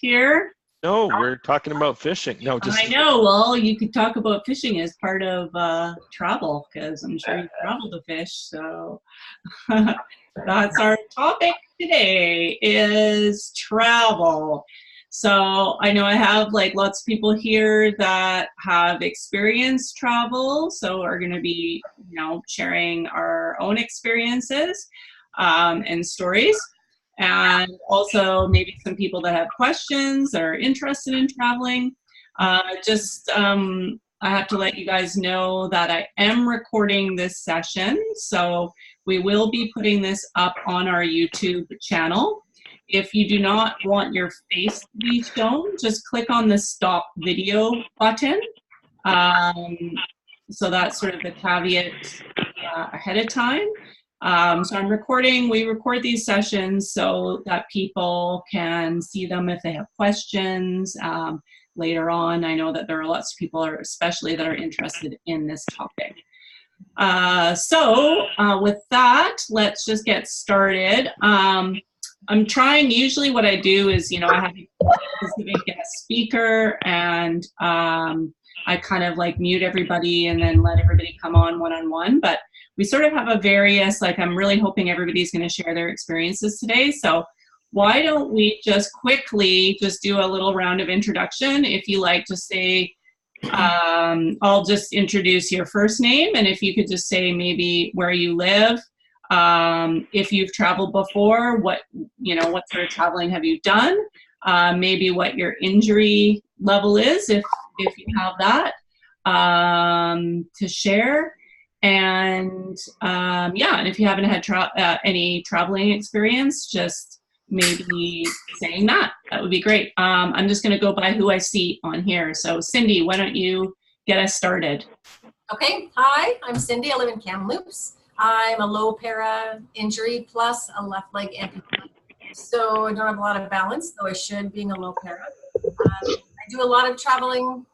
here? No, we're talking about fishing. No, just I know. Well, you could talk about fishing as part of travel, because I'm sure you travel to fish. So that's our topic today is travel. So I know I have like lots of people here that have experienced travel, so are going to be, sharing our own experiences and stories. And also maybe some people that have questions or are interested in traveling. I have to let you guys know that I am recording this session, so we will be putting this up on our YouTube channel. If you do not want your face to be shown, just click on the stop video button. So that's sort of the caveat ahead of time. So we record these sessions so that people can see them if they have questions later on. I know that there are lots of people, especially that are interested in this topic. With that, let's just get started. I'm trying, usually what I do is, I have a specific guest speaker and I kind of like mute everybody and then let everybody come on one-on-one, but we sort of have a various, I'm really hoping everybody's going to share their experiences today. So why don't we just quickly just do a little round of introduction. If you like to say, I'll just introduce your first name, and if you could just say maybe where you live, if you've traveled before, what sort of traveling have you done, maybe what your injury level is, if you have that to share. And and if you haven't had any traveling experience, just maybe saying that would be great. I'm just going to go by who I see on here. So Cindy, why don't you get us started? Okay. Hi, I'm Cindy. I live in Kamloops. I'm a low para injury plus a left leg amputee. So I don't have a lot of balance, though I should, being a low para. I do a lot of traveling,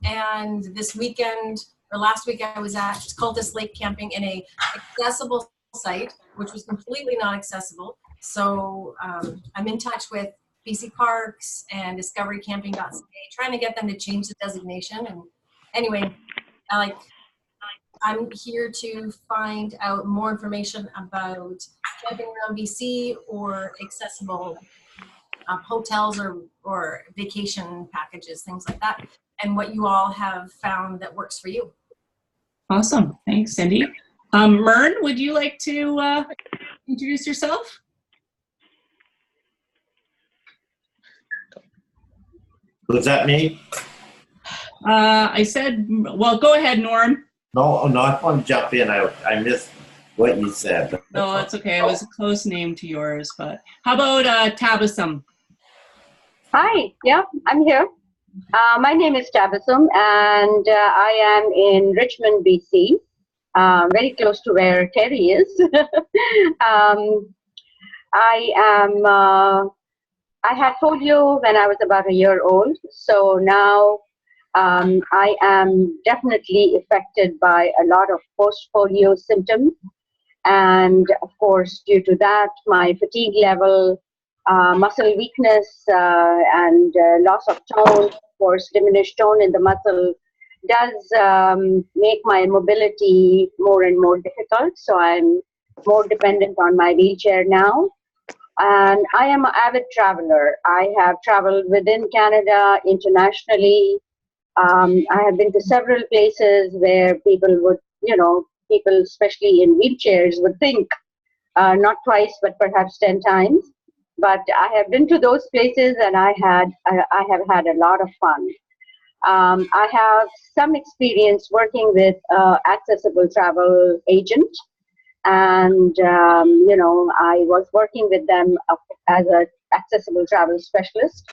and this weekend or last week I was at Cultus Lake camping in a accessible site, which was completely not accessible. So I'm in touch with BC Parks and discoverycamping.ca, trying to get them to change the designation. And anyway, I'm here to find out more information about camping around BC or accessible hotels or vacation packages, things like that, and what you all have found that works for you. Awesome. Thanks, Cindy. Mern, would you like to introduce yourself? Was that me? I said, well, go ahead, Norm. No, I want to jump in. I missed what you said. No, that's okay. It was a close name to yours, but how about Tabassum? Hi, yeah, I'm here. My name is Tabassum, and I am in Richmond, BC, very close to where Terry is. I had polio when I was about a year old, so now I am definitely affected by a lot of post-polio symptoms, and of course, due to that, my fatigue level, muscle weakness, and loss of tone, of course, diminished tone in the muscle does make my mobility more and more difficult. So I'm more dependent on my wheelchair now. And I am an avid traveler. I have traveled within Canada, internationally. I have been to several places where people would, people especially in wheelchairs would think, not twice, but perhaps 10 times. But I have been to those places and I have had a lot of fun. I have some experience working with accessible travel agent. And, I was working with them as an accessible travel specialist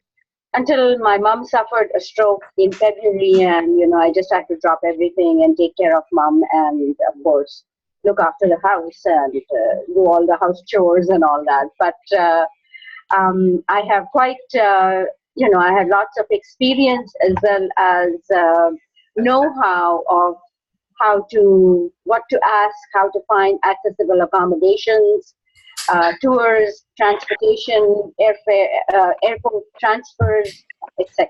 until my mom suffered a stroke in February. And, I just had to drop everything and take care of mom and, of course, look after the house and do all the house chores and all that. But I have quite, I have lots of experience as well as know-how of what to ask, how to find accessible accommodations, tours, transportation, airfare, airport transfers, etc.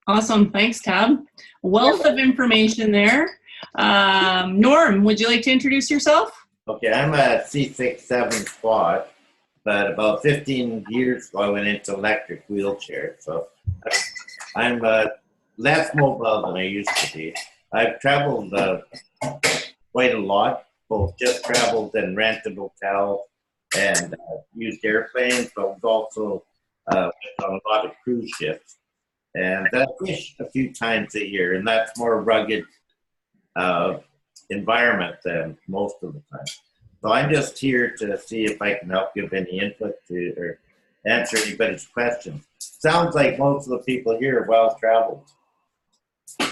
Awesome. Thanks, Tab. Wealth of information there. Norm, would you like to introduce yourself? Okay, I'm a C6-7 squad, but about 15 years ago I went into electric wheelchair, so I'm less mobile than I used to be. I've traveled quite a lot, both just traveled and rented hotels and used airplanes, but was also went on a lot of cruise ships. And I fish a few times a year, and that's more rugged environment than most of the time. So I'm just here to see if I can help give any input to or answer anybody's questions. Sounds like most of the people here are well traveled.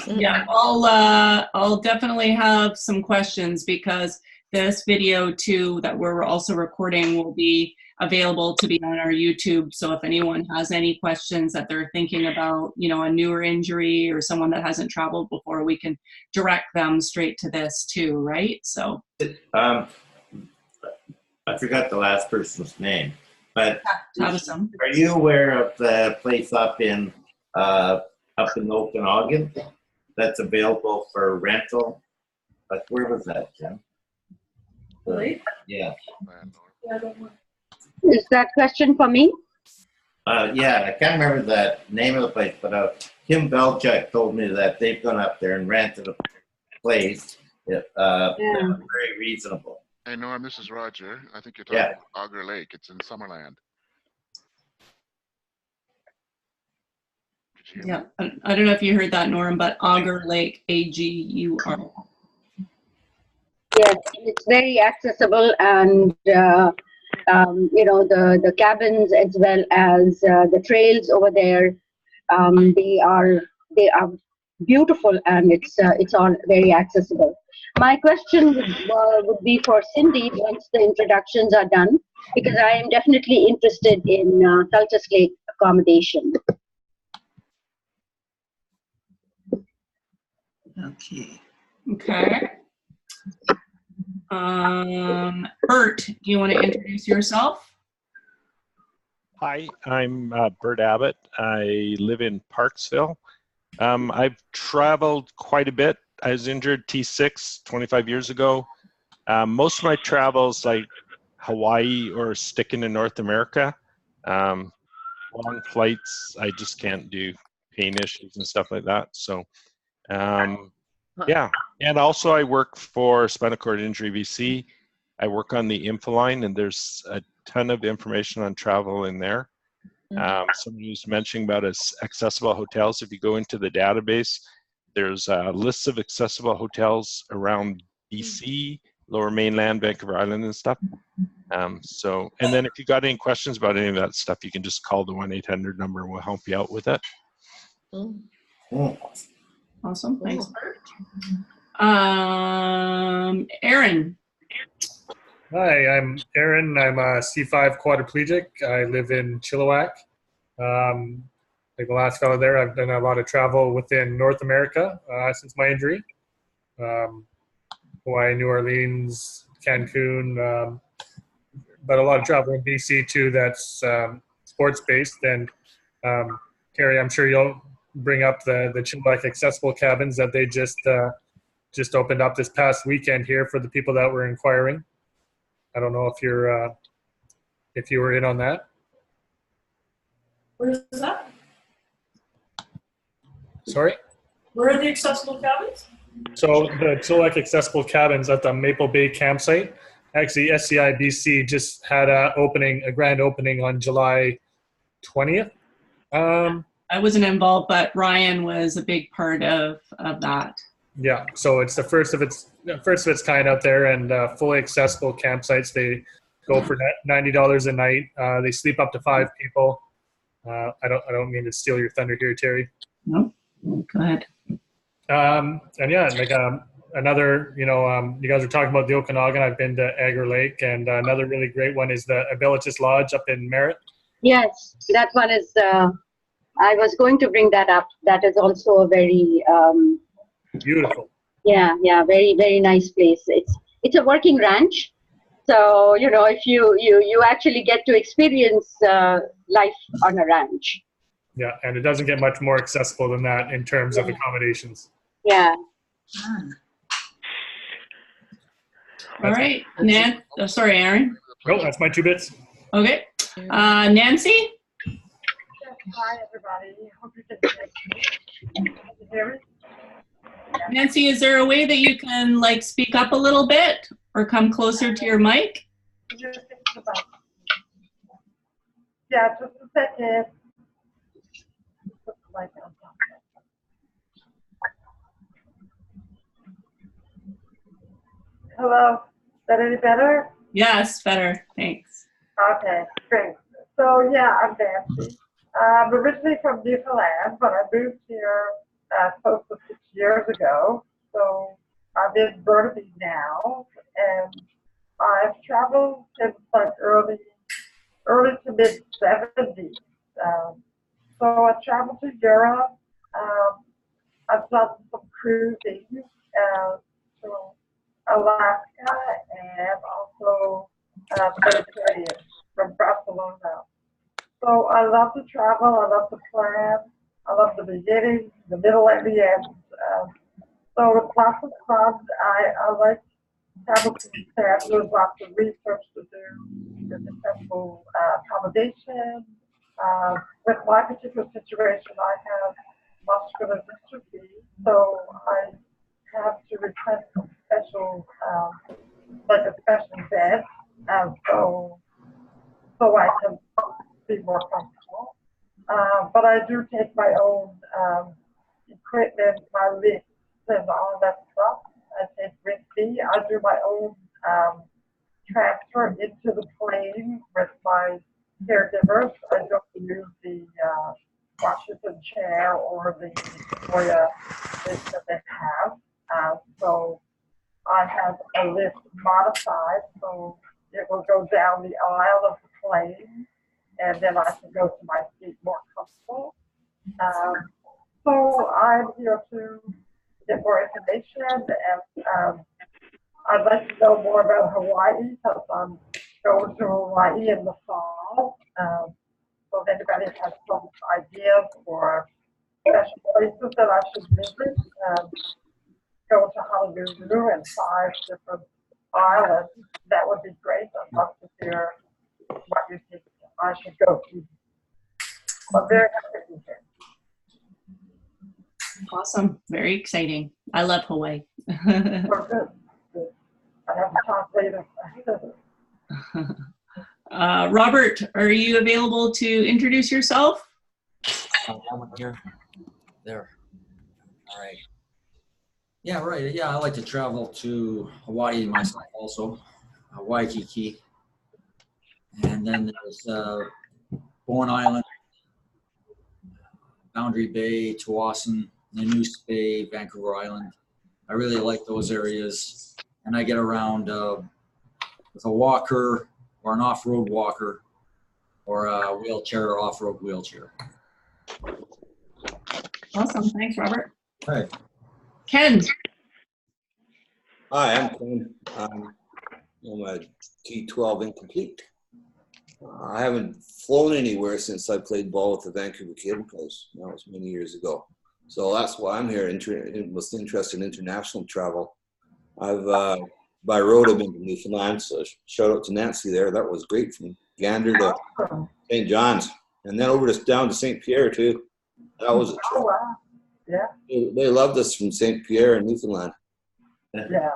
Yeah, I'll definitely have some questions because this video too that we're also recording will be available to be on our YouTube. So if anyone has any questions that they're thinking about, you know, a newer injury or someone that hasn't traveled before, we can direct them straight to this too, right? So I forgot the last person's name, but Tabasum. are you aware of the place up in Okanagan that's available for rental? Like, where was that, Jim? Really? Yeah. Is that question for me? Yeah, I can't remember the name of the place, but Kim Belchuk told me that they've gone up there and rented a place. That was very reasonable. Hey, Norm, this is Roger. I think you're talking about Auger Lake. It's in Summerland. Did you hear me? Yeah, I don't know if you heard that, Norm, but Auger Lake, A-G-U-R. Yes, it's very accessible, and you know, the cabins as well as the trails over there, they are beautiful, and it's all very accessible. My question would be for Cindy once the introductions are done, because I am definitely interested in Cultus Lake accommodation. Okay. Okay. Bert, do you want to introduce yourself? Hi, I'm Bert Abbott. I live in Parksville. I've traveled quite a bit. I was injured T6 25 years ago. Most of my travels like Hawaii or sticking to North America. Long flights, I just can't do, pain issues and stuff like that. So, yeah. And also I work for Spinal Cord Injury BC. I work on the Infoline, and there's a ton of information on travel in there. Somebody was mentioning about accessible hotels. If you go into the database, there's lists of accessible hotels around BC, Lower Mainland, Vancouver Island and stuff. So, and then if you got any questions about any of that stuff, you can just call the 1-800 number and we'll help you out with it. Awesome, thanks, Bert. Aaron. Hi, I'm Aaron. I'm a C5 quadriplegic. I live in Chilliwack. Like the last fellow there, I've done a lot of travel within North America since my injury. Hawaii, New Orleans, Cancun, but a lot of travel in BC too that's sports-based. And Carrie, I'm sure you'll bring up the Chilliwack accessible cabins that they just opened up this past weekend here for the people that were inquiring. I don't know if you were in on that. Where is that? Sorry? Where are the accessible cabins? So the Chilliwack accessible cabins at the Maple Bay campsite, actually SCI BC just had a grand opening on July 20th. I wasn't involved, but Ryan was a big part of that. Yeah, so it's the first of its kind out there, and fully accessible campsites. They go for $90 a night. They sleep up to 5 people. I don't mean to steal your thunder here, Terry. No, go ahead. And yeah, like another, you guys are talking about the Okanagan. I've been to Auger Lake, and another really great one is the Abilitas Lodge up in Merritt. Yes, that one is. I was going to bring that up. That is also a very beautiful. Yeah, very very nice place. it's a working ranch. So, you know, if you actually get to experience life on a ranch. Yeah, and it doesn't get much more accessible than that in terms of accommodations. Yeah. All right, sorry, Aaron. Oh, that's my 2 bits. Okay, Nancy. Hi, everybody. Hope you can hear me. Nancy, is there a way that you can like speak up a little bit or come closer to your mic? Yeah, just a second. Put the mic on. Hello. Is that any better? Yes, better. Thanks. Okay, great. So yeah, I'm Nancy. I'm originally from Newfoundland, but I moved here close to 6 years ago. So I'm in Burnaby now, and I've traveled since like early to mid 70s. So I traveled to Europe. I've done some cruising to Alaska and also the Mediterranean from Barcelona. So I love to travel. I love to plan. I love the beginning, the middle, and the end. So it's lots of fun. I like travel to Japan. There's lots of research to do. There's accessible accommodation. With my particular situation, I have muscular dystrophy, so I have to request a special, like a special bed, so I can be more comfortable. But I do take my own equipment, my lifts, and all that stuff. I take with me. I do my own transfer into the plane with my caregivers. I don't use the Washington chair or the Victoria lift that they have. So I have a lift modified, so it will go down the aisle of the plane, and then I can go to my seat more comfortable. So I'm here to get more information, and I'd like to know more about Hawaii, because I'm going to Hawaii in the fall. So if anybody has some ideas for special places that I should visit, go to Honolulu and 5 different islands, that would be great. I'd love to hear what you think I should go to. I'm very happy to be here. Awesome. Very exciting. I love Hawaii. Oh, good. Good. I have to talk later. Robert, are you available to introduce yourself? I'm here. There. All right. Yeah, right. Yeah, I like to travel to Hawaii myself also, Waikiki. And then there's Bowen Island, Boundary Bay, Tawasin, Nanoose Bay, Vancouver Island. I really like those areas. And I get around with a walker or an off-road walker or a wheelchair or off-road wheelchair. Awesome. Thanks, Robert. Hi. Ken. Hi, I'm Ken. I'm a T12 incomplete. I haven't flown anywhere since I played ball with the Vancouver Cable Coast. That was many years ago. So that's why I'm here, was interested in international travel. I've, by road, I've been to Newfoundland, so shout out to Nancy there. That was great from Gander to St. John's. And then over down to St. Pierre too. That was a trip. Oh, wow. Yeah. They loved us from St. Pierre and Newfoundland. Yeah.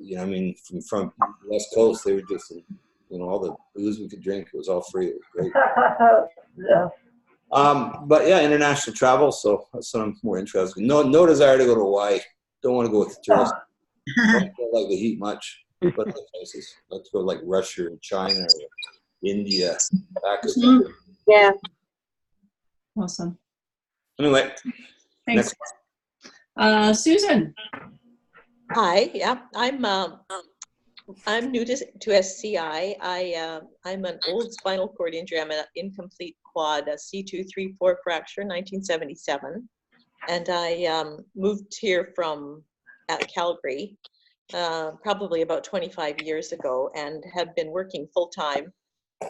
You know, I mean, from the West Coast, they were just, you know, all the booze we could drink, it was all free. It was great. Yeah. But yeah, international travel, so that's what I'm more interested in. No desire to go to Hawaii. Don't want to go with the tourists. Don't like the heat much, but other places. Let's go like Russia or China or India, Pakistan. Yeah. Awesome. Anyway, Thanks. Susan. Hi, yeah, I'm new to SCI. I'm an old spinal cord injury. I'm an incomplete quad, a C2-3-4 fracture, 1977, and I moved here from Calgary probably about 25 years ago, and have been working full-time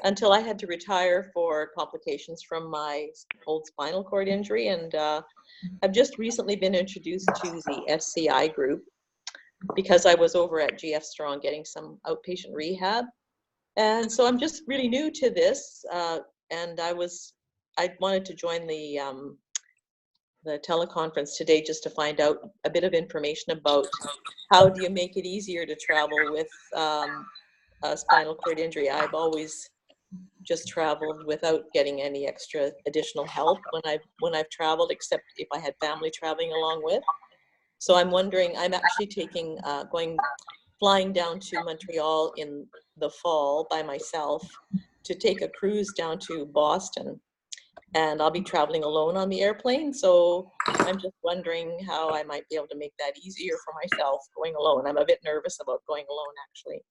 until I had to retire for complications from my old spinal cord injury. And I've just recently been introduced to the SCI group because I was over at GF Strong getting some outpatient rehab. And so I'm just really new to this. And I wanted to join the teleconference today just to find out a bit of information about how do you make it easier to travel with a spinal cord injury. I've always just traveled without getting any extra additional help when I've traveled, except if I had family traveling along with. So I'm wondering, I'm actually flying down to Montreal in the fall by myself to take a cruise down to Boston. And I'll be traveling alone on the airplane. So I'm just wondering how I might be able to make that easier for myself going alone. I'm a bit nervous about going alone, actually.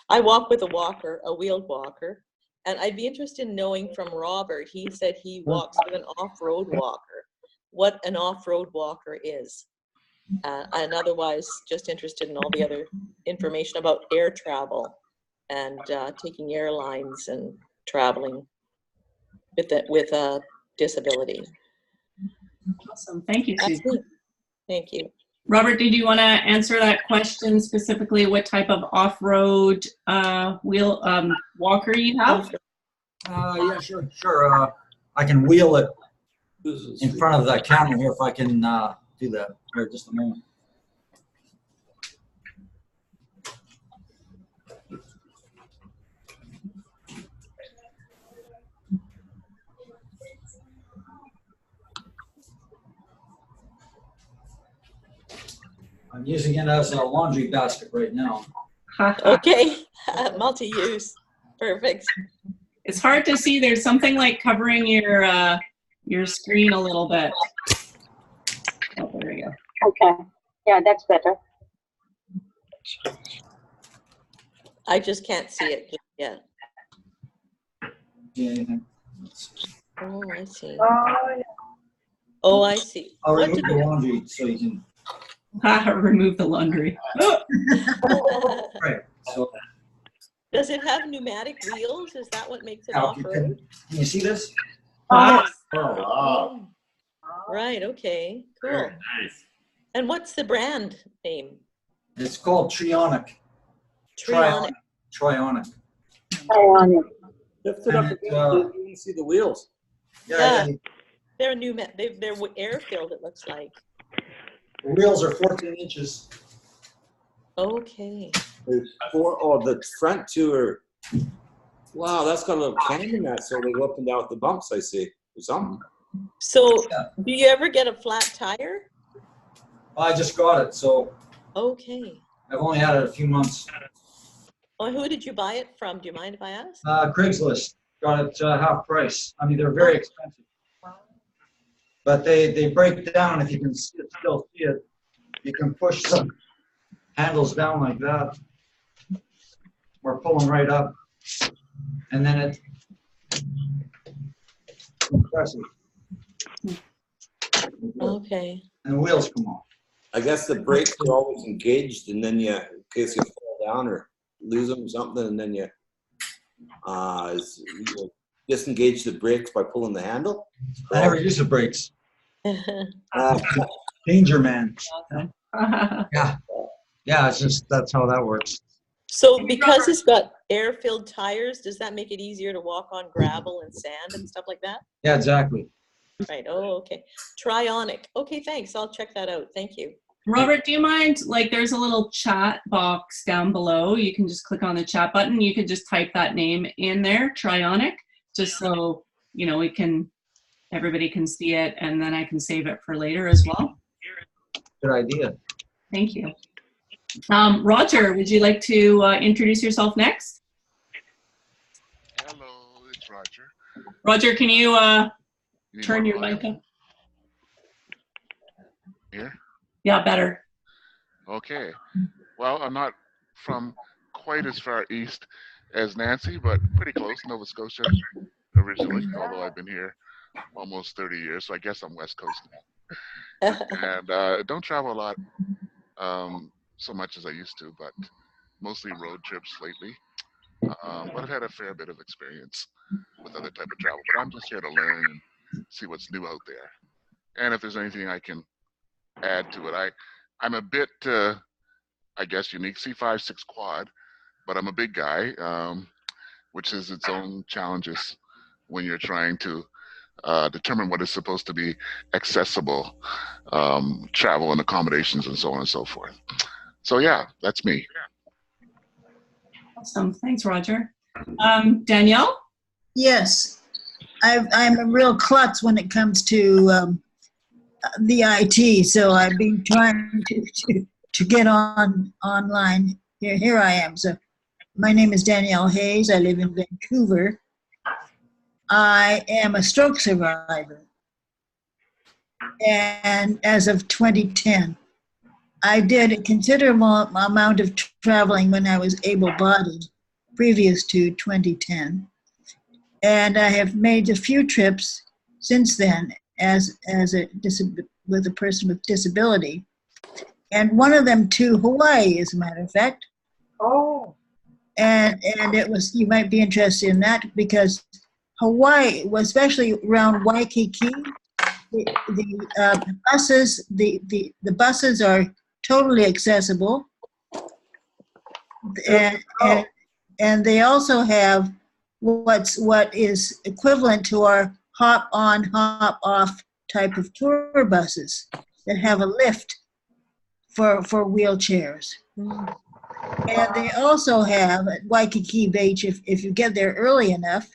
I walk with a walker, a wheeled walker, and I'd be interested in knowing from Robert. He said he walks with an off-road walker, what an off-road walker is. And otherwise, just interested in all the other information about air travel and taking airlines and traveling with a disability. Awesome. Thank you, Susan. Thank you. Robert, did you want to answer that question specifically? What type of off-road walker you have? Yeah, sure. I can wheel it in front of the camera here if I can do that. Here, just a moment. I'm using it as a laundry basket right now. Okay, multi-use, perfect. It's hard to see. There's something like covering your screen a little bit. Oh, there we go. Okay. Yeah, that's better. I just can't see it just yet. Yeah. Oh, I see. Yeah. Oh, I see. I'll remove the laundry so you can. Remove the laundry. Right. So. Does it have pneumatic wheels? Is that what makes it off-road? Can you see this? Oh. Right. Okay. Cool. Very nice. And what's the brand name? It's called Trionic. Trionic. Trionic. Lift it up again. You can see the wheels. Yeah. They're they're air filled. It looks like. The wheels are 14 inches. Okay. There's four. Oh, the front two are. Wow, that's got a little cam in that, so they go up and down with the bumps. I see. Or something. So, do you ever get a flat tire? I just got it, so. Okay. I've only had it a few months. Well, who did you buy it from? Do you mind if I ask? Craigslist. Got it half price. I mean, they're very expensive. But they break down, if you can still see it. You can push the handles down like that. Or pull them right up. And then it compresses. Okay. And the wheels come off. I guess the brakes are always engaged, and then in case you fall down or lose them or something, and then you disengage the brakes by pulling the handle. I never use the brakes. Danger man. Yeah, it's just, that's how that works. So because it's got air-filled tires, does that make it easier to walk on gravel and sand and stuff like that? Yeah, exactly. Right. Oh, okay. Trionic. Okay, thanks. I'll check that out. Thank you. Robert, do you mind, like there's a little chat box down below. You can just click on the chat button. You can just type that name in there, Trionic, just so, you know, everybody can see it, and then I can save it for later as well. Good idea. Thank you. Roger, would you like to introduce yourself next? Hello, it's Roger. Roger, can you turn your mic up? Here? Yeah, better. Okay. Well, I'm not from quite as far east as Nancy, but pretty close, Nova Scotia originally, although I've been here almost 30 years, so I guess I'm West Coast now. And don't travel a lot so much as I used to, but mostly road trips lately. But I've had a fair bit of experience with other type of travel. But I'm just here to learn and see what's new out there. And if there's anything I can add to it, I'm a bit, I guess, unique C5-6 quad, but I'm a big guy, which has its own challenges when you're trying to determine what is supposed to be accessible travel and accommodations and so on and so forth. So yeah, that's me. Awesome. Thanks, Roger. Danielle? Yes, I'm a real klutz when it comes to the IT, so I've been trying to get online. Here I am. So my name is Danielle Hayes. I live in Vancouver. I am a stroke survivor, and as of 2010, I did a considerable amount of traveling when I was able-bodied, previous to 2010, and I have made a few trips since then with a person with disability, and one of them to Hawaii, as a matter of fact. Oh. And it was, you might be interested in that, because Hawaii, especially around Waikiki, the buses are totally accessible, and they also have what is equivalent to our hop on, hop off type of tour buses that have a lift for wheelchairs. And they also have at Waikiki Beach, if you get there early enough,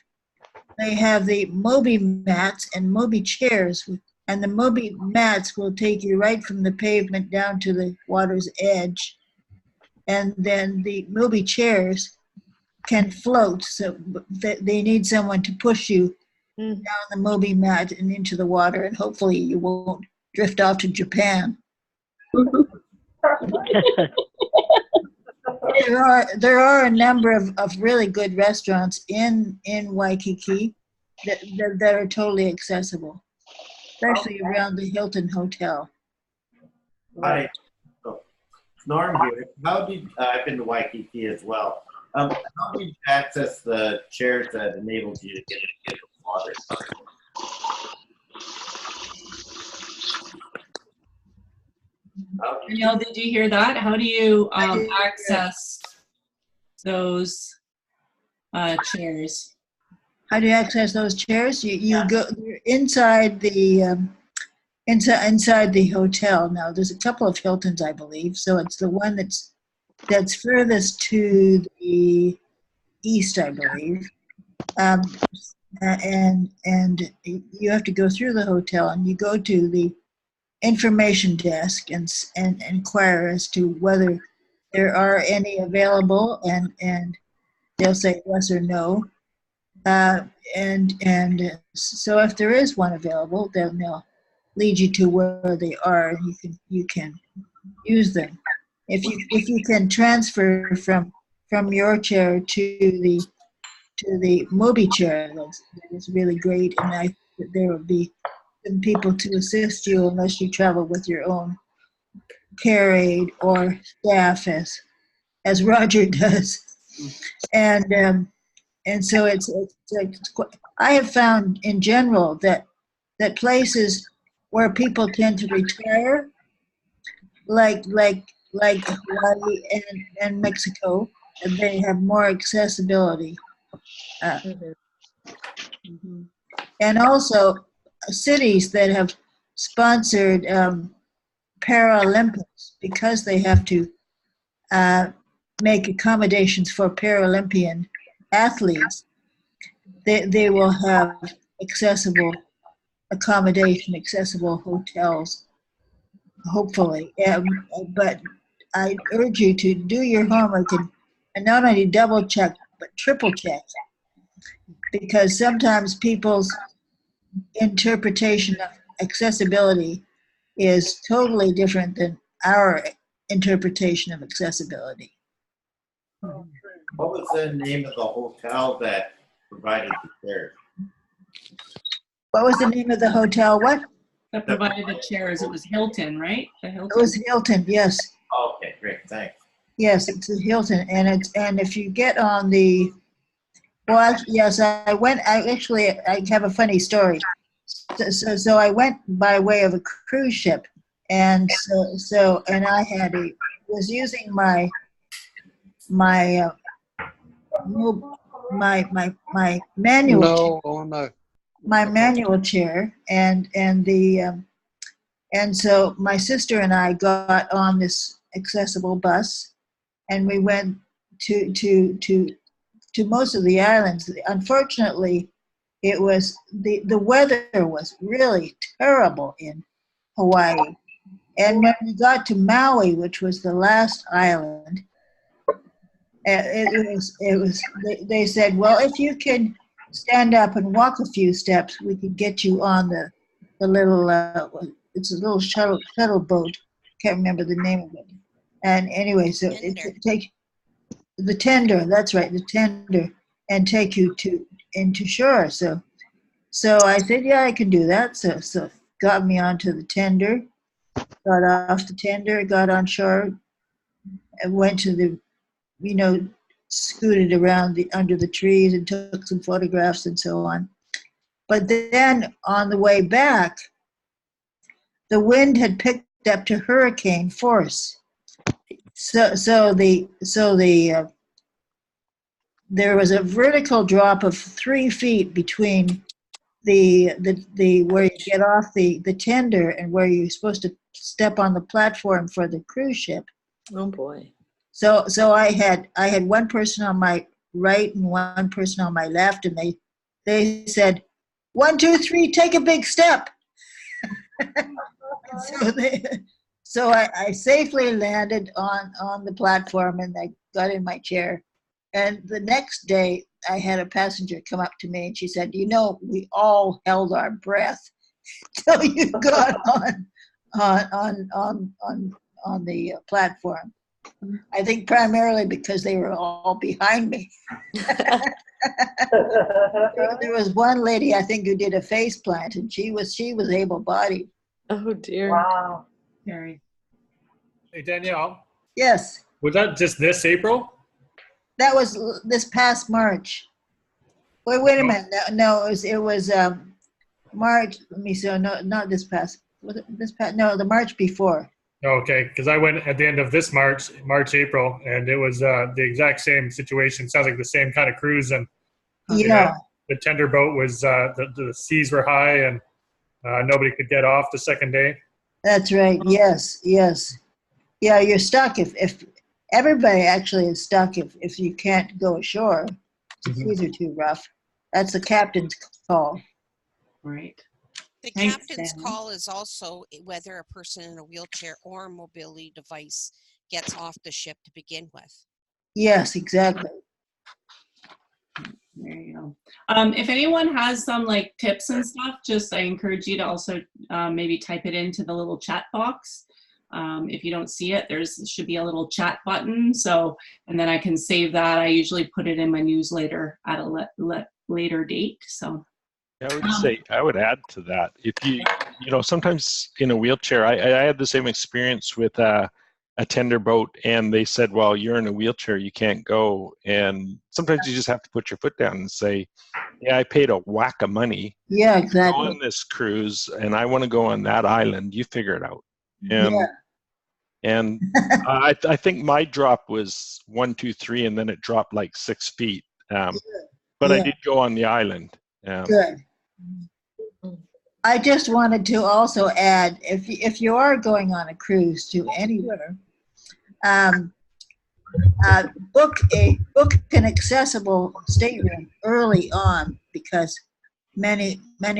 they have the Moby mats and Moby chairs, and the Moby mats will take you right from the pavement down to the water's edge. And then the Moby chairs can float, so they need someone to push you down the Moby mat and into the water, and hopefully you won't drift off to Japan. There are a number of really good restaurants in Waikiki that are totally accessible, especially around the Hilton Hotel. Hi, Norm here. I've been to Waikiki as well. How did you access the chairs that enabled you to get into the water? Danielle, did you hear that? How do you access those chairs? How do you access those chairs? You're inside the inside the hotel. Now there's a couple of Hiltons, I believe. So it's the one that's furthest to the east, I believe. And you have to go through the hotel, and you go to the information desk and inquire as to whether there are any available, and they'll say yes or no. And so if there is one available, then they'll lead you to where they are, and you can use them. If you can transfer from your chair to the Moby chair, that is really great, and I think there will be some people to assist you unless you travel with your own care aide or staff, as Roger does. And so it's I have found in general that places where people tend to retire, like Hawaii and Mexico, and they have more accessibility. And also cities that have sponsored Paralympics, because they have to make accommodations for Paralympian athletes, they will have accessible accommodation, accessible hotels, hopefully. But I urge you to do your homework and not only double check, but triple check, because sometimes people's interpretation of accessibility is totally different than our interpretation of accessibility. What was the name of the hotel that provided the chairs? What was the name of the hotel? What? That provided the chairs. It was Hilton, right? The Hilton. It was Hilton, yes. Okay, great, thanks. Yes, it's a Hilton, and if you get on the, well, yes, I have a funny story. So I went by way of a cruise ship, and and I was using my manual my manual chair, and so my sister and I got on this accessible bus, and we went to most of the islands. Unfortunately, it was the weather was really terrible in Hawaii. And when we got to Maui, which was the last island, they said, well, if you can stand up and walk a few steps, we could get you on the little it's a little shuttle boat. Can't remember the name of it. And anyway, so it take the tender. That's right, the tender, and take you into shore. So I said, yeah, I can do that. So got me onto the tender, got off the tender, got on shore, and went to the, scooted around under the trees and took some photographs and so on. But then on the way back, the wind had picked up to hurricane force. So there was a vertical drop of 3 feet between the where you get off the tender and where you're supposed to step on the platform for the cruise ship. Oh boy. So I had one person on my right and one person on my left, and they said, 1, 2, 3, take a big step. So I safely landed on the platform, and I got in my chair. And the next day, I had a passenger come up to me, and she said, we all held our breath till you got on the platform. I think primarily because they were all behind me. There was one lady, I think, who did a face plant, and she was able-bodied. Oh dear. Wow. Very. Hey, Danielle, Yes, was that just this April? that was this past March. Wait a minute. No, it was March. Let me see. No, not this past. Was it this past? No, the March before. Okay, because I went at the end of this March, April, and it was the exact same situation. Sounds like the same kind of cruise, and Yeah. the tender boat was the seas were high, and nobody could get off the second day. That's right. Yes. Yeah, you're stuck if everybody actually is stuck if you can't go ashore. The seas are too rough. That's the captain's call. Right. The Thanks, captain's Sandy. call is also whether a person in a wheelchair or mobility device gets off the ship to begin with. Yes, exactly. There you go. If anyone has some like tips and stuff, I encourage you to also maybe type it into the little chat box. If you don't see it, there should be a little chat button. And then I can save that. I usually put it in my newsletter at a later date. So. I would add to that. If sometimes in a wheelchair, I had the same experience with a tender boat, and they said, well, you're in a wheelchair, you can't go. And sometimes you just have to put your foot down and say, yeah, I paid a whack of money. Yeah, to exactly. go on this cruise, and I want to go on that island. You figure it out. And I think my drop was 1, 2, 3, and then it dropped like 6 feet. But I did go on the island. Good. I just wanted to also add, if you are going on a cruise to anywhere, book an accessible stateroom early on, because many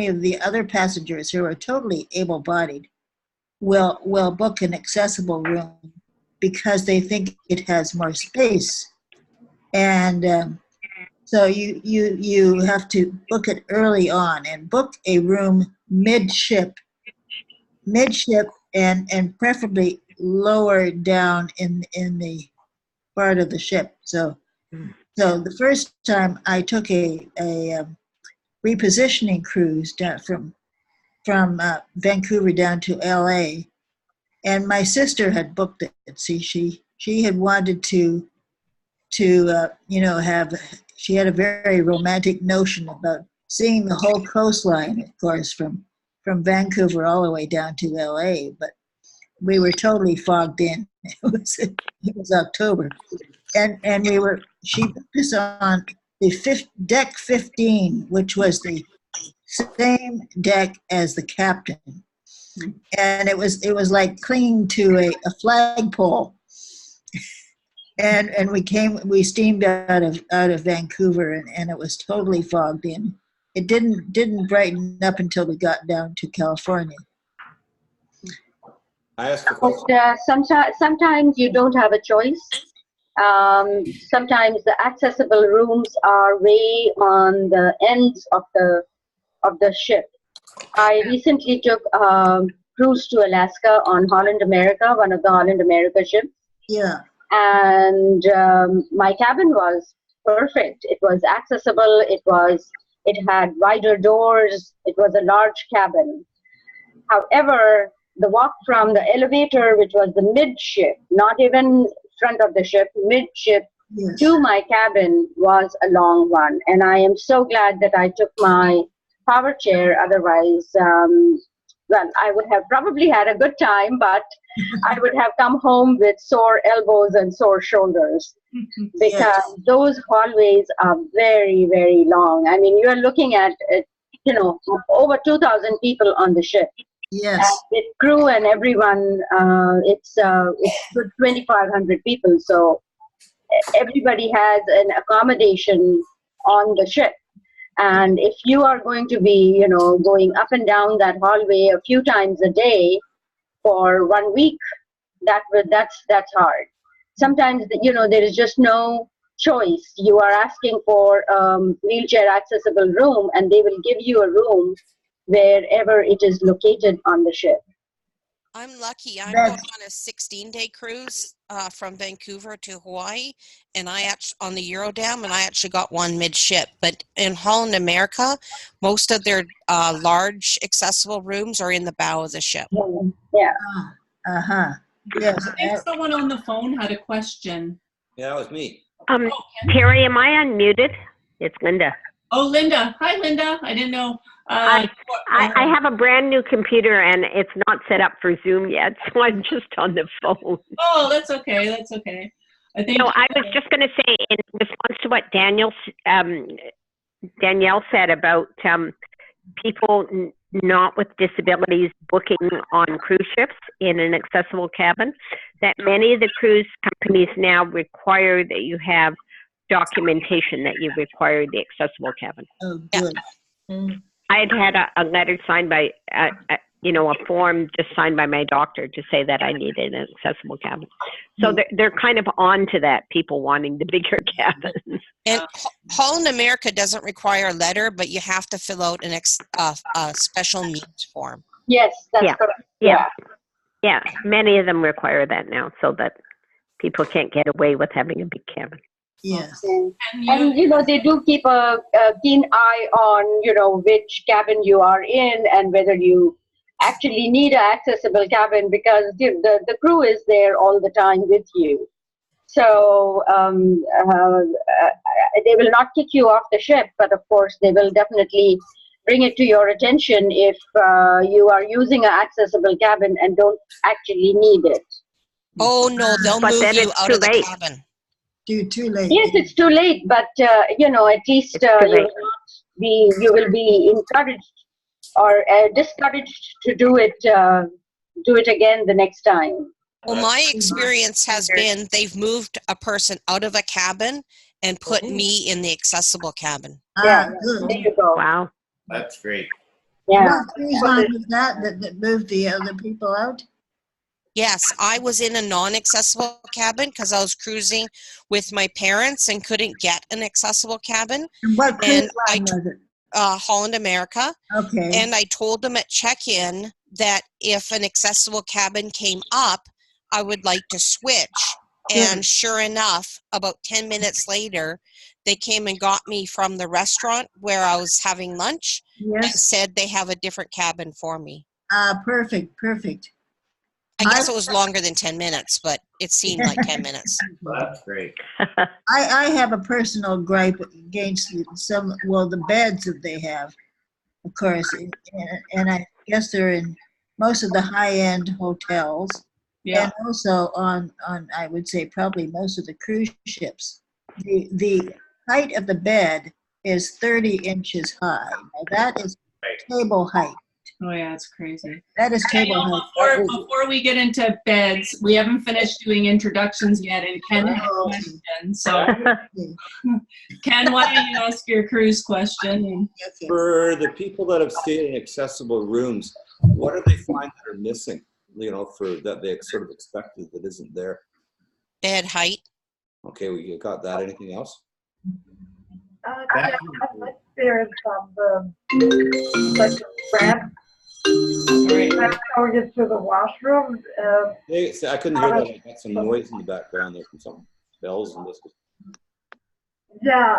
of the other passengers who are totally able-bodied will book an accessible room because they think it has more space, and so you have to book it early on, and book a room midship, and preferably lower down in the part of the ship. So the first time I took a repositioning cruise down from Vancouver down to LA, and my sister had booked it. See, she had wanted to have. She had a very romantic notion about seeing the whole coastline, of course, from Vancouver all the way down to LA. But we were totally fogged in. It was October, and she put us on the deck 15, which was the same deck as the captain, and it was like clinging to a flagpole. And we steamed out of Vancouver, and it was totally fogged in. It didn't brighten up until we got down to California. I asked a question. But sometimes you don't have a choice. Sometimes the accessible rooms are way on the ends of the ship. I recently took a cruise to Alaska on Holland America, one of the Holland America ships. Yeah. And my cabin was perfect. It was accessible. It had wider doors. It was a large cabin. However, the walk from the elevator, which was the midship, not even front of the ship, midship, yes, to my cabin was a long one. And I am so glad that I took my power chair. Otherwise, well, I would have probably had a good time, but I would have come home with sore elbows and sore shoulders because yes, those hallways are very, very long. I mean, you're looking at, over 2,000 people on the ship. Yes. With crew and everyone, it's 2,500 people. So everybody has an accommodation on the ship. And if you are going to be, going up and down that hallway a few times a day for 1 week, that's hard. Sometimes, there is just no choice. You are asking for wheelchair accessible room, and they will give you a room wherever it is located on the ship. I'm lucky. I'm going on a 16-day cruise from Vancouver to Hawaii, and on the Eurodam, and I actually got one midship. But in Holland America, most of their large accessible rooms are in the bow of the ship. Yeah. Yes. I think someone on the phone had a question. Yeah, that was me. Terry, am I unmuted? It's Linda. Oh, Linda. Hi, Linda. I didn't know. I have a brand new computer and it's not set up for Zoom yet, so I'm just on the phone. Oh, that's okay. That's okay. I was just going to say, in response to what Danielle said about people not with disabilities booking on cruise ships in an accessible cabin, that many of the cruise companies now require that you have documentation that you require the accessible cabin. Oh, good. Yeah. I had a letter signed by, a form just signed by my doctor to say that I needed an accessible cabin. So they're kind of on to that, people wanting the bigger cabins. And Holland America doesn't require a letter, but you have to fill out a special needs form. Yes, that's correct. Yeah, many of them require that now so that people can't get away with having a big cabin. Yes. And they do keep a keen eye on, which cabin you are in and whether you actually need an accessible cabin, because the crew is there all the time with you. So they will not kick you off the ship, but of course they will definitely bring it to your attention if you are using an accessible cabin and don't actually need it. Oh, no, they'll move you out of the cabin. Too late. Yes, it's too late, but at least you will be encouraged or discouraged to do it again the next time. Well, my experience has been they've moved a person out of a cabin and put me in the accessible cabin. Yeah, there you go. Wow, that's great. Yeah. What cruise line was that moved the other people out? Yes, I was in a non-accessible cabin because I was cruising with my parents and couldn't get an accessible cabin. And what cruise line was it? Holland America. Okay. And I told them at check-in that if an accessible cabin came up, I would like to switch. And sure enough, about 10 minutes later, they came and got me from the restaurant where I was having lunch and said they have a different cabin for me. Perfect. I guess it was longer than 10 minutes, but it seemed like 10 minutes. Well, that's great. I have a personal gripe against the beds that they have, of course, and I guess they're in most of the high-end hotels, Yeah. and also on I would say probably most of the cruise ships. The height of the bed is 30 inches high. Now that is table height. Oh yeah, it's crazy. That is table height. Before we get into beds, we haven't finished doing introductions yet, and Ken had a question. So, Ken, why don't you ask your cruise question? For the people that have stayed in accessible rooms, what do they find that are missing? You know, for that they sort of expected that isn't there. Bed height. Okay, we got that. Anything else? Yeah, I've experienced on the like ramp. Ramp going into the washroom. Hey, I couldn't hear that. I got some noise in the background there from some bells and whistles. Yeah,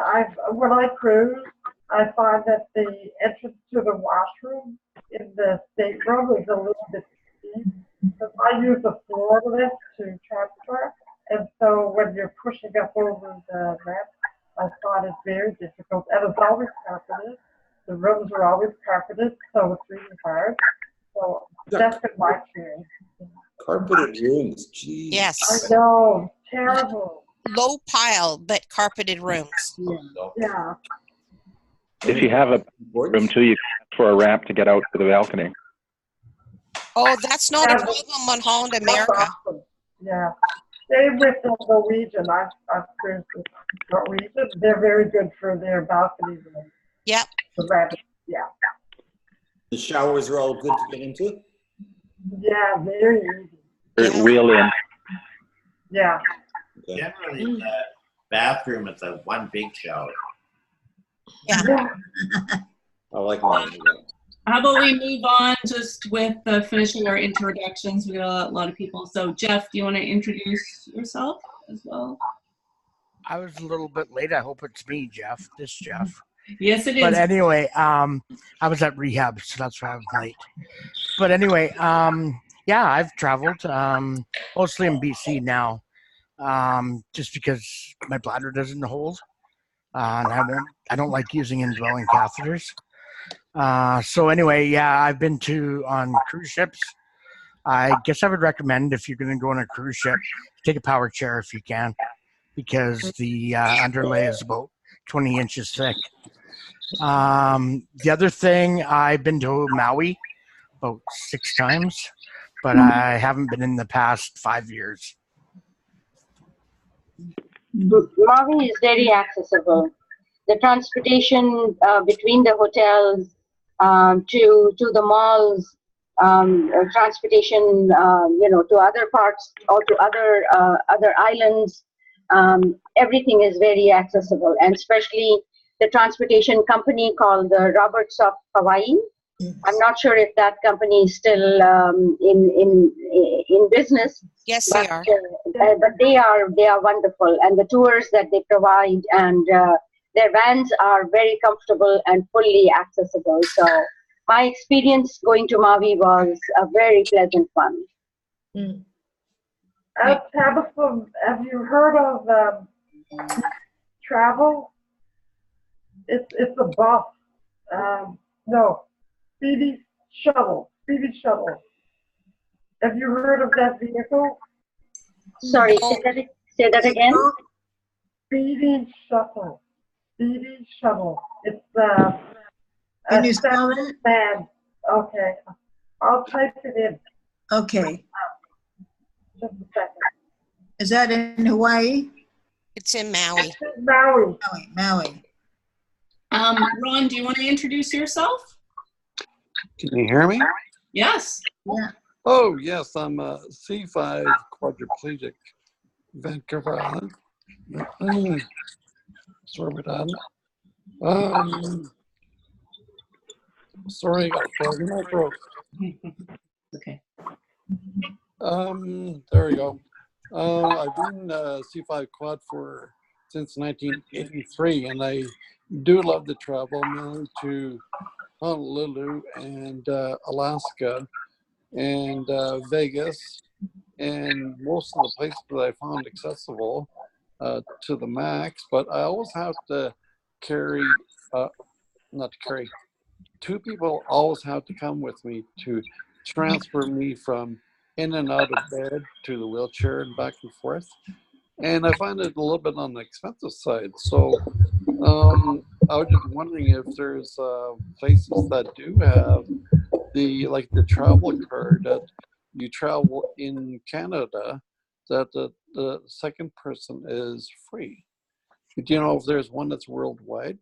when I cruise, I find that the entrance to the washroom in the stateroom is a little bit steep because I use a floor lift to transfer, and so when you're pushing up over the ramp, I find it very difficult. And it's always carpeted. The rooms are always carpeted, so it's really hard. So that's been my experience. Carpeted rooms, geez. Yes. I know, terrible. Low pile, but carpeted rooms. Yeah. If you have a room too, you can ask for a ramp to get out to the balcony. Oh, that's not a problem on Holland America. Awesome. Yeah. Same with the Norwegian. I've cruised with Norwegian. They're very good for their balcony rooms. Yep. The ramp, yeah. The showers are all good to get into? Yeah, very easy. Wheel in. Yeah. Generally, the bathroom is a one big shower. Yeah. I like mine. How about we move on just with finishing our introductions? We got a lot of people. So, Jeff, do you want to introduce yourself as well? I was a little bit late. I hope it's me, Jeff. This Jeff. Yes, it is. But anyway, I was at rehab, so that's why I was late. But anyway, yeah, I've traveled mostly in BC now, just because my bladder doesn't hold, and I don't like using indwelling catheters. So anyway, yeah, I've been on cruise ships. I guess I would recommend if you're going to go on a cruise ship, take a power chair if you can, because the underlay is about 20 inches thick. The other thing, I've been to Maui about 6 times, but I haven't been in the past 5 years. Maui is very accessible. The transportation between the hotels to the malls, transportation, to other parts or to other islands, everything is very accessible, and especially the transportation company called the Roberts of Hawaii. I'm not sure if that company is still in business. Yes, they are. But they are wonderful, and the tours that they provide and their vans are very comfortable and fully accessible. So my experience going to Maui was a very pleasant one. Tabitha, have you heard of travel? It's a bus. No, Speedy Shuttle. Have you heard of that vehicle? Sorry, say that again. Speedy Shuttle. It's Can you spell it? Band. Okay, I'll type it in. Okay. Just a second. Is that in Hawaii? It's in Maui. Maui. Ron, do you want to introduce yourself? Can you hear me? Yes. Yeah. Oh, yes, I'm a C5 quadriplegic, Vancouver Island. Sorry about that. Sorry, I got a frog in my throat. Okay. There we go. I've been C5 quad since 1983, and I do love to travel, mainly to Honolulu and Alaska and Vegas and most of the places that I found accessible to the max, but I always have to carry, not to carry, two people always have to come with me to transfer me from in and out of bed to the wheelchair and back and forth. And I find it a little bit on the expensive side. So I was just wondering if there's places that do have like the travel card that you travel in Canada, that the second person is free. Do you know if there's one that's worldwide?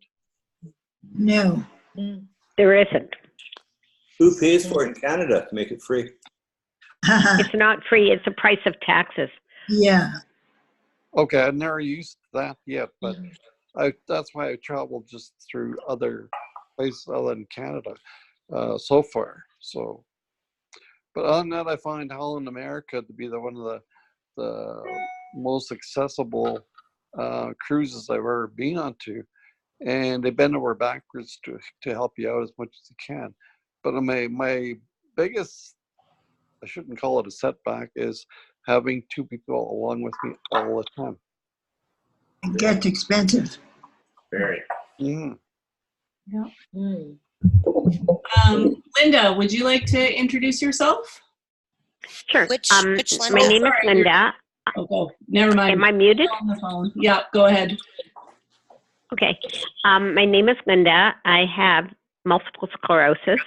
No. There isn't. Who pays for it in Canada to make it free? It's not free. It's the price of taxes. Yeah. Okay, I've never used that yet, but that's why I traveled just through other places other than Canada so far. So, but other than that, I find Holland America to be one of the most accessible cruises I've ever been on to, and they bend over backwards to help you out as much as they can. But my biggest, I shouldn't call it a setback, is having two people along with me all the time. It gets expensive. Very. Mm. Yeah. Linda, would you like to introduce yourself? Sure. Which my name is Sorry, Linda. Oh, never mind. Am I muted? On the phone. Yeah, go ahead. Okay. My name is Linda. I have multiple sclerosis.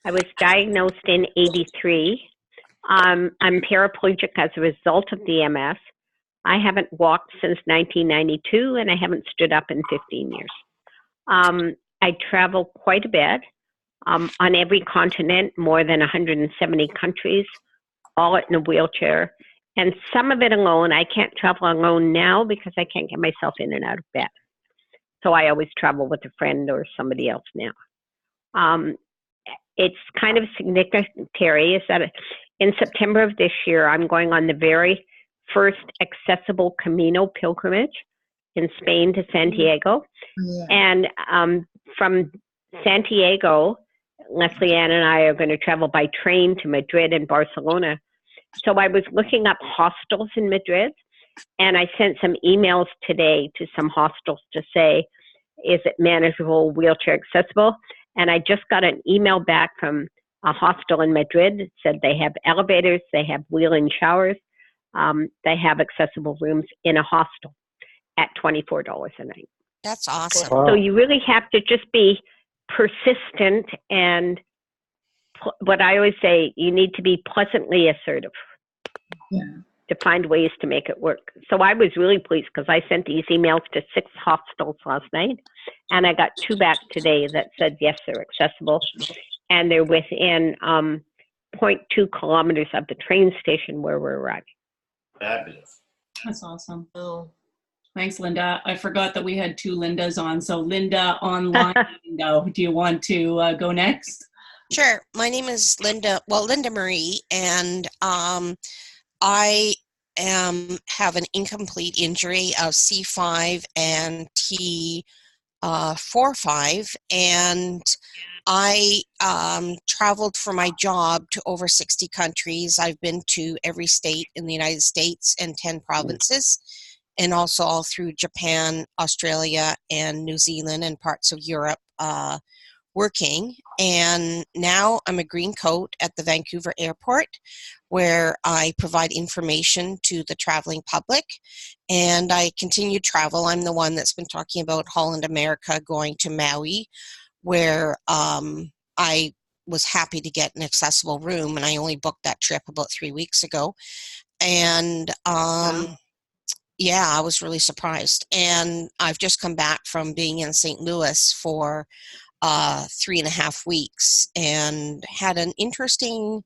I was diagnosed in '83. I'm paraplegic as a result of the MS. I haven't walked since 1992, and I haven't stood up in 15 years. I travel quite a bit on every continent, more than 170 countries, all in a wheelchair, and some of it alone. I can't travel alone now because I can't get myself in and out of bed. So I always travel with a friend or somebody else now. It's kind of significant, Terry, is that in September of this year, I'm going on the very first accessible Camino pilgrimage in Spain to Santiago. Yeah. And from Santiago, Leslie Ann and I are going to travel by train to Madrid and Barcelona. So I was looking up hostels in Madrid, and I sent some emails today to some hostels to say, is it manageable, wheelchair accessible? And I just got an email back from a hostel in Madrid. It said they have elevators, they have wheel-in showers, they have accessible rooms in a hostel at $24 a night. That's awesome. Wow. So you really have to just be persistent, and what I always say, you need to be pleasantly assertive. Yeah. To find ways to make it work. So I was really pleased because I sent these emails to 6 hostels last night, and I got 2 back today that said, yes, they're accessible, and they're within 0.2 kilometers of the train station where we're arriving. Fabulous. That's awesome. Oh. Thanks, Linda. I forgot that we had 2 Lindas on. So Linda online, Linda, do you want to go next? Sure. My name is Linda Marie, and I have an incomplete injury of C5 and T45, and I traveled for my job to over 60 countries. I've been to every state in the United States and 10 provinces, and also all through Japan, Australia, and New Zealand, and parts of Europe working. And now I'm a green coat at the Vancouver airport, where I provide information to the traveling public, and I continue travel. I'm the one that's been talking about Holland America, going to Maui, where I was happy to get an accessible room, and I only booked that trip about 3 weeks ago. And yeah, I was really surprised. And I've just come back from being in St. Louis for 3.5 weeks, and had an interesting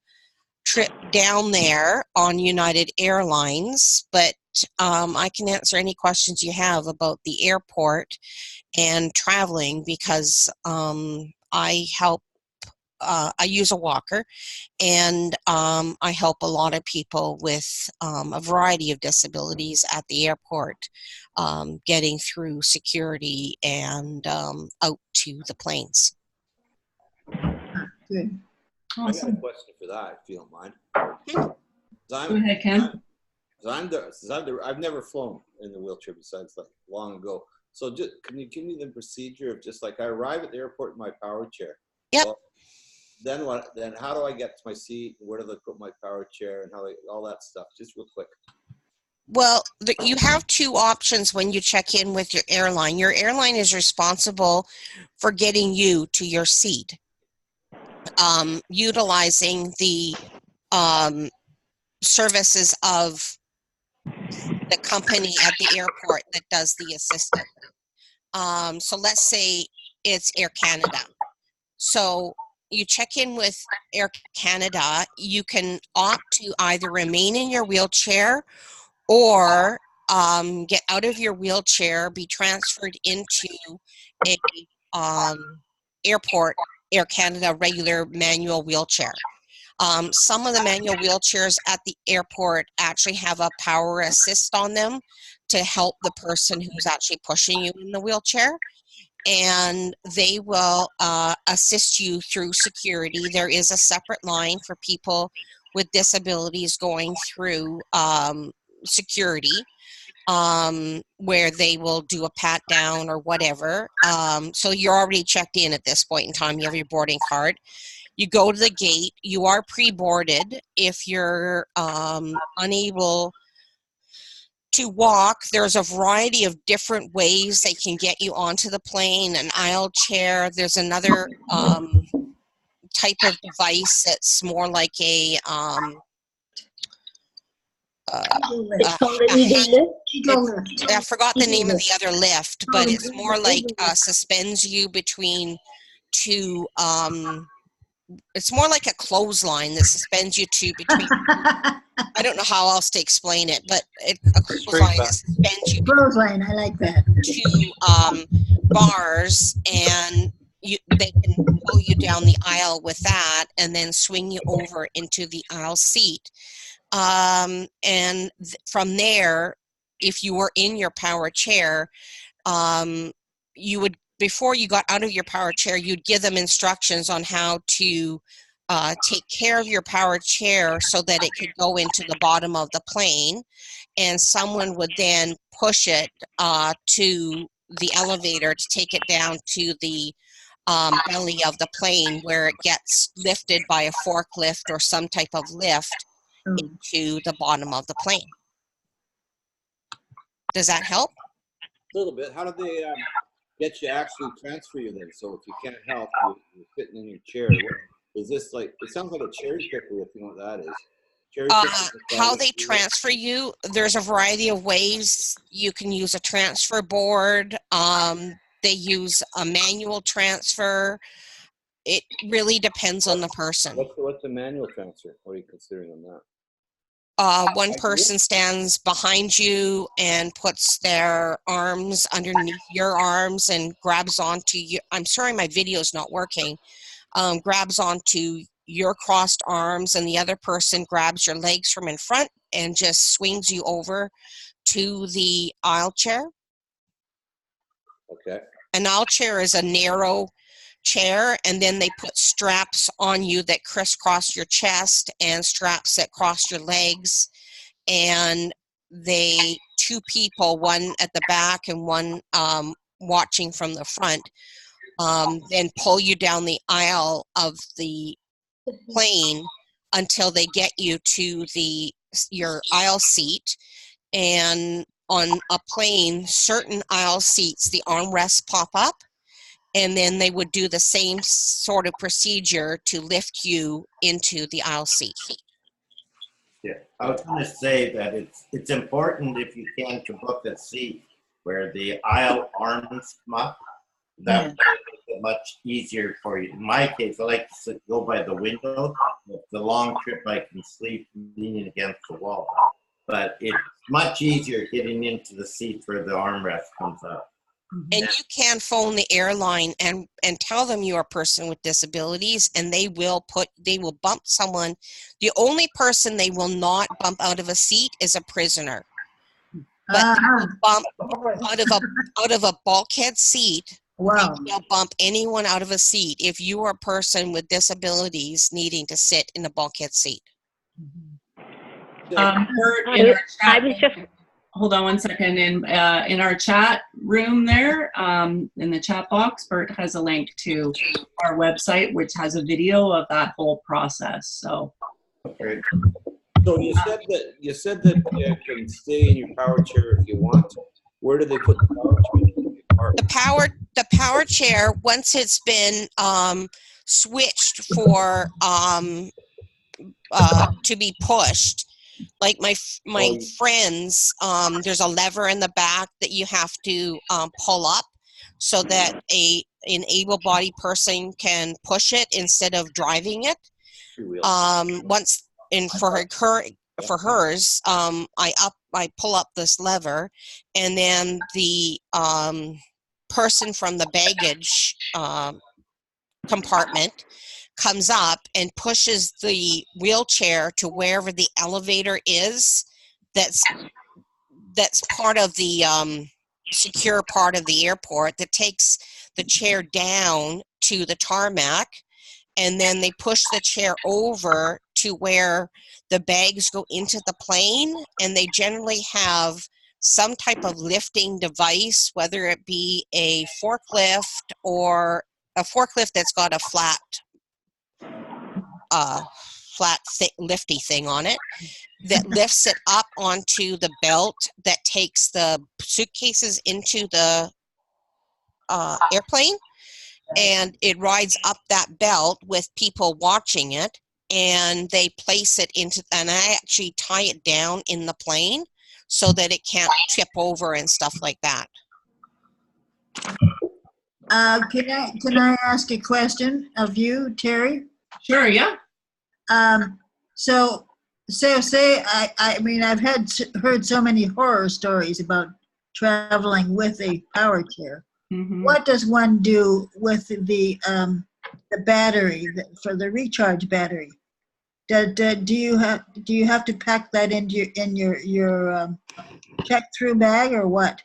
trip down there on United Airlines, but I can answer any questions you have about the airport and traveling, because I use a walker, and I help a lot of people with a variety of disabilities at the airport, getting through security and out to the planes. Good. I got a question for that, if you don't mind. Go ahead, Ken. I've never flown in the wheelchair besides like long ago. So just, can you give me the procedure of just like I arrive at the airport in my power chair? Yep. Well, then what? Then how do I get to my seat? Where do they put my power chair and all that stuff? Just real quick. Well, you have two options when you check in with your airline. Your airline is responsible for getting you to your seat, utilizing the services of the company at the airport that does the assistant. So let's say it's Air Canada. So you check in with Air Canada, you can opt to either remain in your wheelchair or get out of your wheelchair, be transferred into a airport Air Canada regular manual wheelchair. Some of the manual wheelchairs at the airport actually have a power assist on them to help the person who's actually pushing you in the wheelchair, and they will assist you through security. There is a separate line for people with disabilities going through security, where they will do a pat down or whatever. So you're already checked in at this point in time. You have your boarding card. You go to the gate. You are pre-boarded. If you're unable to walk, there's a variety of different ways they can get you onto the plane. An aisle chair. There's another type of device that's more like a It's called an eagle lift. I forgot the name of the other lift, but it's more like suspends you between two. It's more like a clothesline that suspends you between. I don't know how else to explain it, but a clothesline that suspends you. Clothesline, I like that. Two bars, and they can pull you down the aisle with that, and then swing you over into the aisle seat. And from there, if you were in your power chair, you would, before you got out of your power chair, you'd give them instructions on how to take care of your power chair so that it could go into the bottom of the plane, and someone would then push it to the elevator to take it down to the belly of the plane, where it gets lifted by a forklift or some type of lift into the bottom of the plane. Does that help? A little bit. How do they get you actually transfer you then? So if you can't help, you're sitting in your chair. Is this like, it sounds like a cherry picker, if you know what that is. How they transfer you, there's a variety of ways. You can use a transfer board. They use a manual transfer. It really depends on the person. What's a manual transfer? What are you considering on that? One person stands behind you and puts their arms underneath your arms and grabs onto you. I'm sorry, my video's not working. Grabs onto your crossed arms, and the other person grabs your legs from in front and just swings you over to the aisle chair. Okay. An aisle chair is a narrow chair, and then they put straps on you that crisscross your chest and straps that cross your legs, and two people, one at the back and one watching from the front, then pull you down the aisle of the plane until they get you to your aisle seat. And on a plane, certain aisle seats, the armrests pop up, and then they would do the same sort of procedure to lift you into the aisle seat. Yeah, I was going to say that it's important, if you can, to book a seat where the aisle arms come up. That would make it much easier for you. In my case, I like to go by the window. If the long trip, I can sleep leaning against the wall. But it's much easier getting into the seat where the armrest comes up. And you can phone the airline and tell them you're a person with disabilities, and they will bump someone. The only person they will not bump out of a seat is a prisoner. But they will bump out of a bulkhead seat. Wow. They'll bump anyone out of a seat if you are a person with disabilities needing to sit in a bulkhead seat. Bert, in our chat, hold on one second. In our chat room there, in the chat box, Bert has a link to our website, which has a video of that whole process. So. Okay. So you said that you can stay in your power chair if you want. Where do they put the power chair? The power chair, once it's been switched for to be pushed, like my friends, there's a lever in the back that you have to pull up so that an able-bodied person can push it instead of driving it. For hers, I pull up this lever, and then the person from the baggage compartment comes up and pushes the wheelchair to wherever the elevator is. That's part of the secure part of the airport that takes the chair down to the tarmac, and then they push the chair over to where the bags go into the plane, and they generally have some type of lifting device, whether it be a forklift or a forklift that's got a flat lifty thing on it that lifts it up onto the belt that takes the suitcases into the airplane, and it rides up that belt with people watching it, and they place it into, and I actually tie it down in the plane so that it can't tip over and stuff like that. Can I ask a question of you, Terry? Sure, yeah. So say I mean, I've heard so many horror stories about traveling with a power chair. Mm-hmm. What does one do with the battery for the recharge battery? Do you have to pack that in your check through bag or what?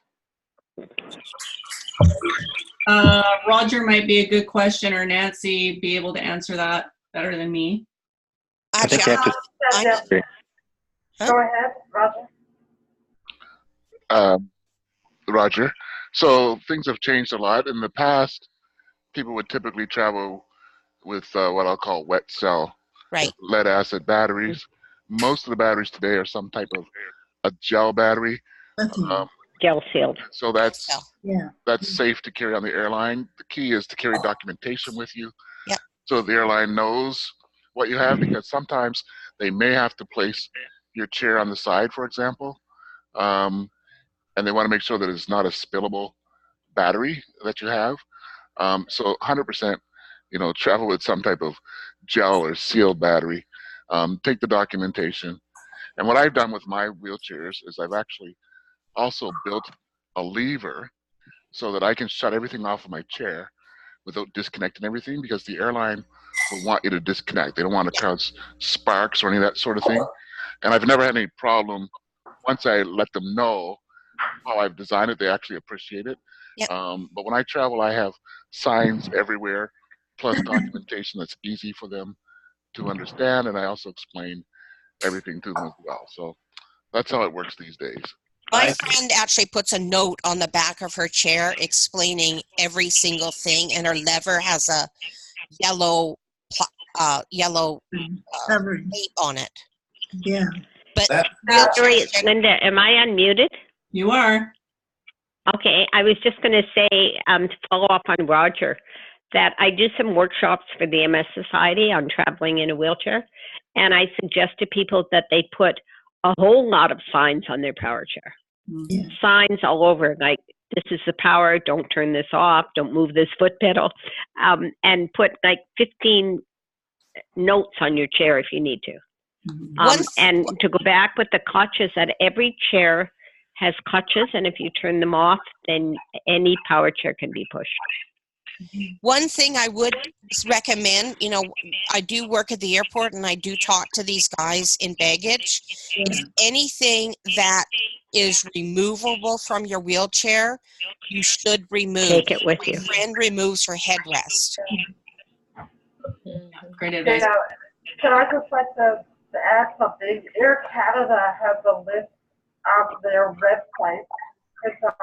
Roger might be a good question, or Nancy be able to answer that better than me. I think you have to. Go ahead, Roger. Roger. So things have changed a lot. In the past, people would typically travel with what I'll call wet cell, lead acid batteries. Most of the batteries today are some type of a gel battery. Gel sealed. So that's safe to carry on the airline. The key is to carry documentation with you, so the airline knows what you have, because sometimes they may have to place your chair on the side, for example, and they want to make sure that it's not a spillable battery that you have. So 100%, travel with some type of gel or sealed battery. Take the documentation. And what I've done with my wheelchairs is I've actually also built a lever so that I can shut everything off of my chair without disconnecting everything, because the airline will want you to disconnect. They don't want to cause sparks or any of that sort of thing. And I've never had any problem. Once I let them know how I've designed it, they actually appreciate it. But when I travel, I have signs everywhere, plus documentation that's easy for them to understand, and I also explain everything to them as well. So that's how it works these days. My friend actually puts a note on the back of her chair explaining every single thing, and her lever has a yellow tape on it. Yeah. But sorry, Linda, am I unmuted? You are. Okay, I was just going to say, to follow up on Roger, that I do some workshops for the MS Society on traveling in a wheelchair, and I suggest to people that they put a whole lot of signs on their power chair. Yeah. Signs all over, like, this is the power, don't turn this off, don't move this foot pedal, and put like 15 notes on your chair if you need to. And to go back with the clutches, that every chair has clutches, and if you turn them off, then any power chair can be pushed. One thing I would recommend, I do work at the airport and I do talk to these guys in baggage, is anything that is removable from your wheelchair, you should remove. Take it with you. My friend removes her headrest. Great advice. Yeah. Can I just like to to add something, Air Canada has a list on their website. It's a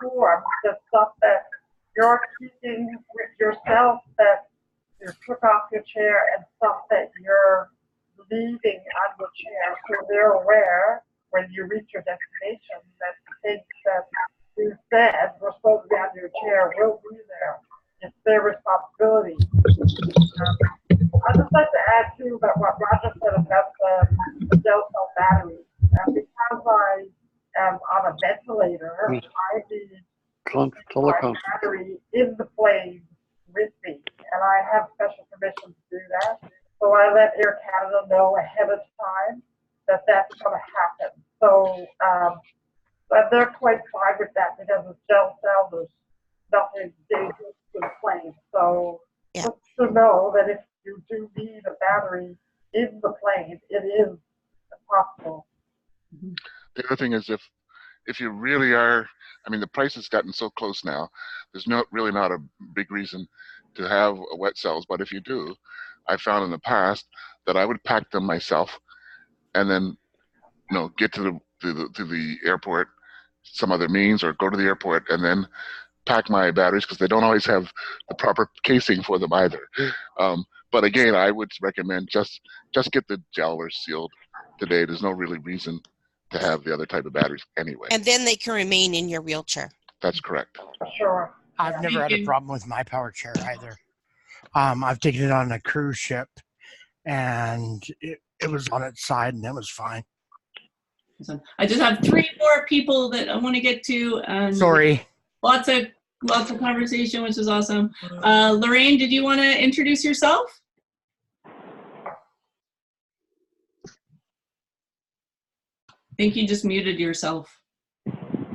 form, the stuff that you're keeping with yourself that you took off your chair and stuff that you're leaving on your chair, so they're aware when you reach your destination that the things that you said were supposed to be on your chair will be there. It's their responsibility. I'd just like to add too about what Roger said about the gel cell battery. Because I am on a ventilator, I need my battery in the plane with me, and I have special permission to do that. So I let Air Canada know ahead of time that that's going to happen. So but they're quite fine with that because it's gel cell, there's nothing dangerous to the plane. So just to know that if you do need a battery in the plane, it is possible. The other thing is if you really are, I mean, the price has gotten so close now, there's really not a big reason to have wet cells, but if you do, I found in the past that I would pack them myself and then, get to the airport some other means, or go to the airport and then pack my batteries, because they don't always have the proper casing for them either. But again, I would recommend just get the gel or sealed today. There's no really reason to have the other type of batteries anyway. And then they can remain in your wheelchair. That's correct. Sure. I've never had a problem with my power chair either. I've taken it on a cruise ship, and it was on its side, and it was fine. I just have 3 more people that I want to get to. And Sorry. Lots of conversation, which is awesome. Lorraine, did you want to introduce yourself? I think you just muted yourself. Can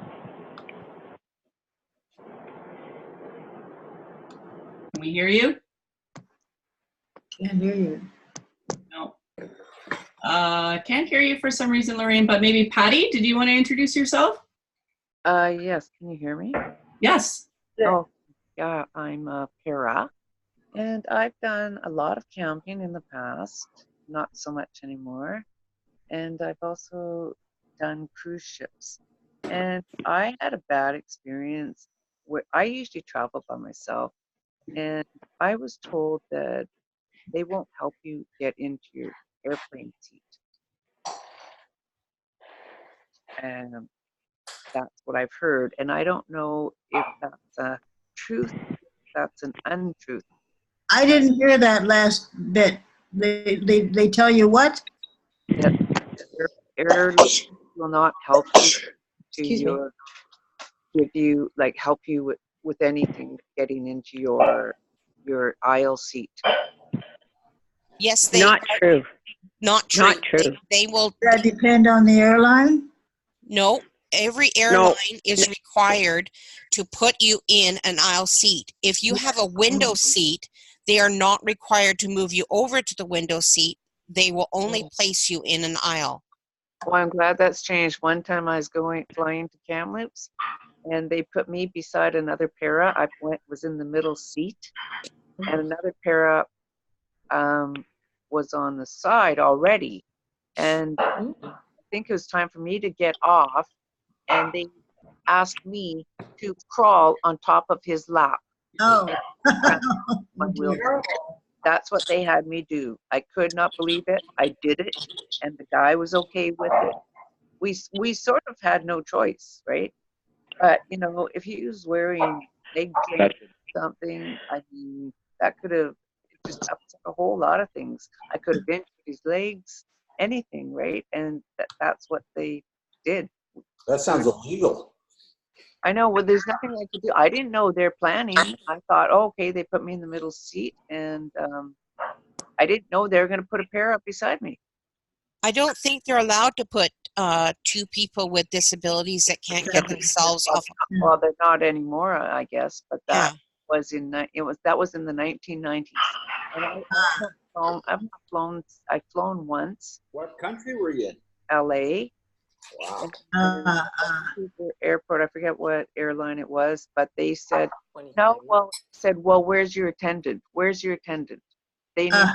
we hear you? Can't hear you. No. Can't hear you for some reason, Lorraine, but maybe Patty, did you want to introduce yourself? Yes, can you hear me? Yes. Oh, yeah, I'm Para, and I've done a lot of camping in the past, not so much anymore. And I've also done cruise ships. And I had a bad experience where I usually travel by myself, and I was told that they won't help you get into your airplane seat. And that's what I've heard. And I don't know if that's a truth, that's an untruth. I didn't hear that last bit. They tell you what? That airlines will not help you to help you with anything getting into your aisle seat. Yes, they Not true. Not true. Not true. They will. Does that depend on the airline? No, every airline is required to put you in an aisle seat. If you have a window seat, they are not required to move you over to the window seat. They will only place you in an aisle. Well, I'm glad that's changed. One time I was flying to Kamloops, and they put me beside another para. I was in the middle seat, and another para was on the side already. And I think it was time for me to get off, and they asked me to crawl on top of his lap. Oh. My wheelchair. That's what they had me do. I could not believe it. I did it, and the guy was okay with it. We sort of had no choice, right? But if he was wearing leg braces or something, I mean, that could have just upset a whole lot of things. I could have injured his legs, anything, right? And that's what they did. That sounds illegal. I know. Well, there's nothing I could do. I didn't know their planning. I thought, oh, okay, they put me in the middle seat, and I didn't know they were going to put a pair up beside me. I don't think they're allowed to put 2 people with disabilities that can't get themselves off. Well, they're not anymore, I guess. But that was in the 1990s. And I've flown. I've flown once. What country were you in? LA. Wow. Airport. I forget what airline it was, but they said no. Well, where's your attendant? Where's your attendant? They need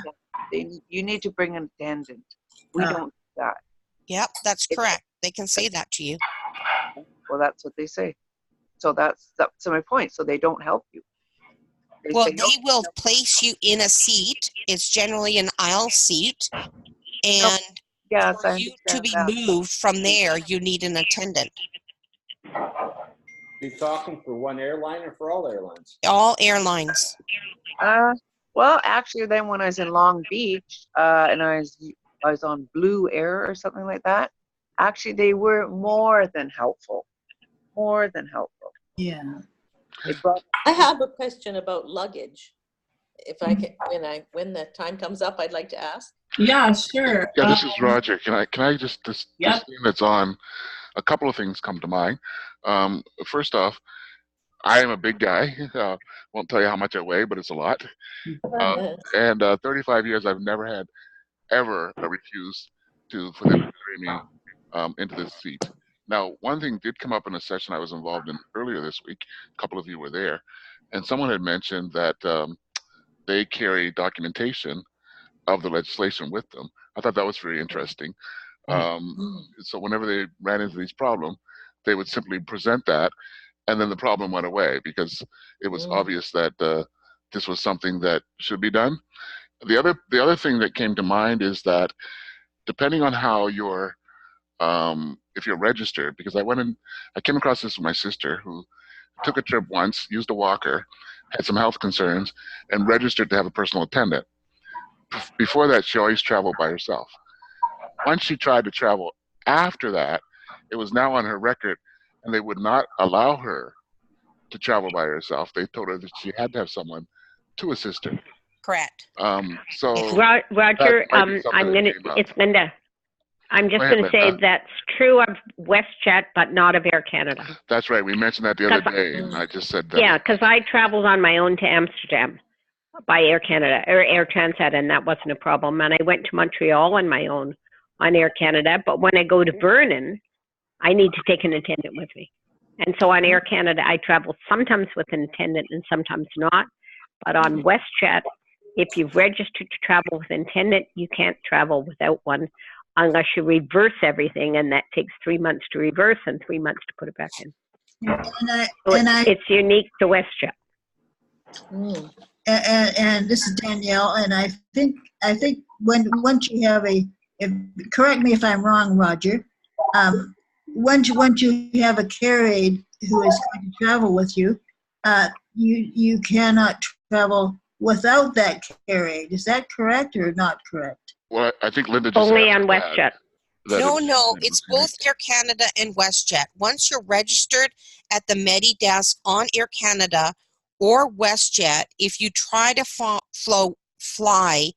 You need to bring an attendant. We don't do that. Yep, that's correct. They can say that to you. Well, that's what they say. So that's my point. So they don't help you. Well, say, they will place you in a seat. It's generally an aisle seat. And yes, for you to be moved from there, you need an attendant. You're talking for one airline or for all airlines? All airlines. Well, actually, then when I was in Long Beach, and I was on Blue Air or something like that, actually they were more than helpful. More than helpful. Yeah. I have a question about luggage. If I can, when the time comes up, I'd like to ask. Yeah, sure. Yeah, this is Roger. Can I just this Yep. thing that's on? A couple of things come to mind. First off, I am a big guy. Won't tell you how much I weigh, but it's a lot. And 35 years, I've never had ever refused for them to carry me into this seat. Now, one thing did come up in a session I was involved in earlier this week. A couple of you were there, and someone had mentioned that they carry documentation of the legislation with them. I thought that was very interesting. So whenever they ran into these problems, they would simply present that, and then the problem went away because it was obvious that this was something that should be done. The other thing that came to mind is that depending on how you're if you're registered, because I came across this with my sister who took a trip once, used a walker, had some health concerns, and registered to have a personal attendant. Before that, she always traveled by herself. Once she tried to travel after that, it was now on her record, and they would not allow her to travel by herself. They told her that she had to have someone to assist her. Correct. So Roger, it's Linda. I'm just going to say that's true of WestJet, but not of Air Canada. That's right. We mentioned that the other day, and I just said that. Yeah, because I traveled on my own to Amsterdam by Air Canada or Air Transat, and that wasn't a problem. And I went to Montreal on my own on Air Canada, but when I go to Vernon, I need to take an attendant with me. And so on Air Canada, I travel sometimes with an attendant and sometimes not. But on WestJet, if you've registered to travel with an attendant, you can't travel without one unless you reverse everything, and that takes 3 months to reverse and 3 months to put it back in. It's unique to WestJet. And this is Danielle, and I think once you have correct me if I'm wrong, Roger. Once you have a care aide who is going to travel with you, you cannot travel without that care aide. Is that correct or not correct? Well, I think Linda just only on WestJet. No, it's both Air Canada and WestJet. Once you're registered at the Medi desk on Air Canada or WestJet, if you try to fly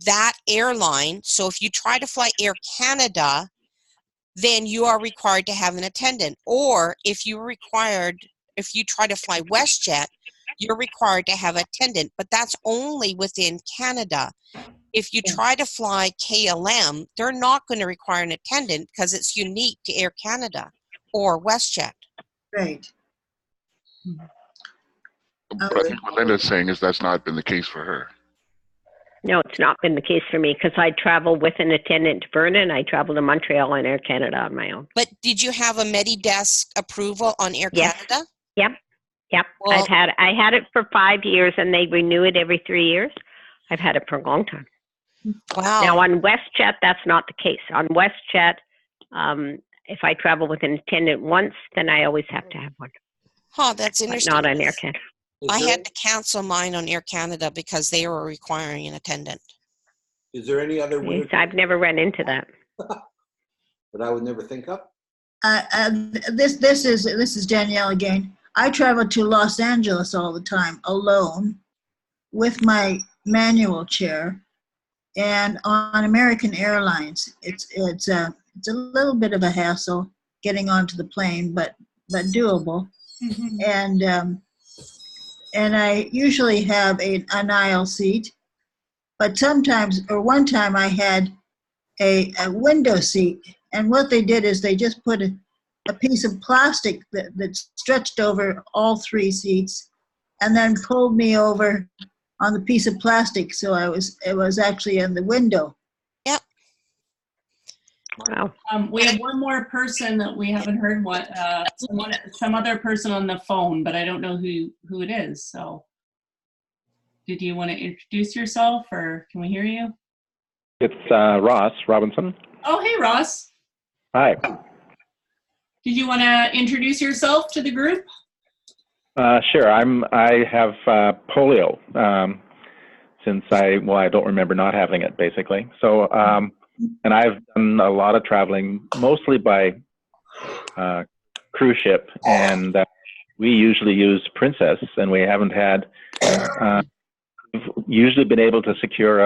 that airline, so if you try to fly Air Canada, then you are required to have an attendant. Or if you try to fly WestJet, you're required to have an attendant, but that's only within Canada. If you try to fly KLM, they're not going to require an attendant because it's unique to Air Canada or WestJet. Right. But I think what Linda's saying is that's not been the case for her. No, it's not been the case for me because I travel with an attendant to Vernon. I travel to Montreal on Air Canada on my own. But did you have a Medidesk approval on Air Canada? Yep. Well, I had it for 5 years, and they renew it every 3 years. I've had it for a long time. Wow. Now on WestJet, that's not the case. On WestJet, if I travel with an attendant once, then I always have to have one. Oh, that's interesting. But not on Air Canada. I had to cancel mine on Air Canada because they were requiring an attendant. Is there any other way? I've never run into that. That I would never think of? This is Danielle again. I travel to Los Angeles all the time alone with my manual chair, and on American Airlines, it's a little bit of a hassle getting onto the plane, but doable. Mm-hmm. And I usually have an aisle seat, but sometimes, or one time I had a window seat, and what they did is they just put a piece of plastic that stretched over all 3 seats and then pulled me over on the piece of plastic, so it was actually in the window. Yep. Wow. We have one more person that we haven't heard. Some other person on the phone, but I don't know who it is. So, did you want to introduce yourself, or can we hear you? It's Ross Robinson. Oh, hey, Ross. Hi. Did you want to introduce yourself to the group? Sure. I have polio since I don't remember not having it, basically. So, and I've done a lot of traveling, mostly by cruise ship, and we usually use Princess, and we haven't had. We've usually been able to secure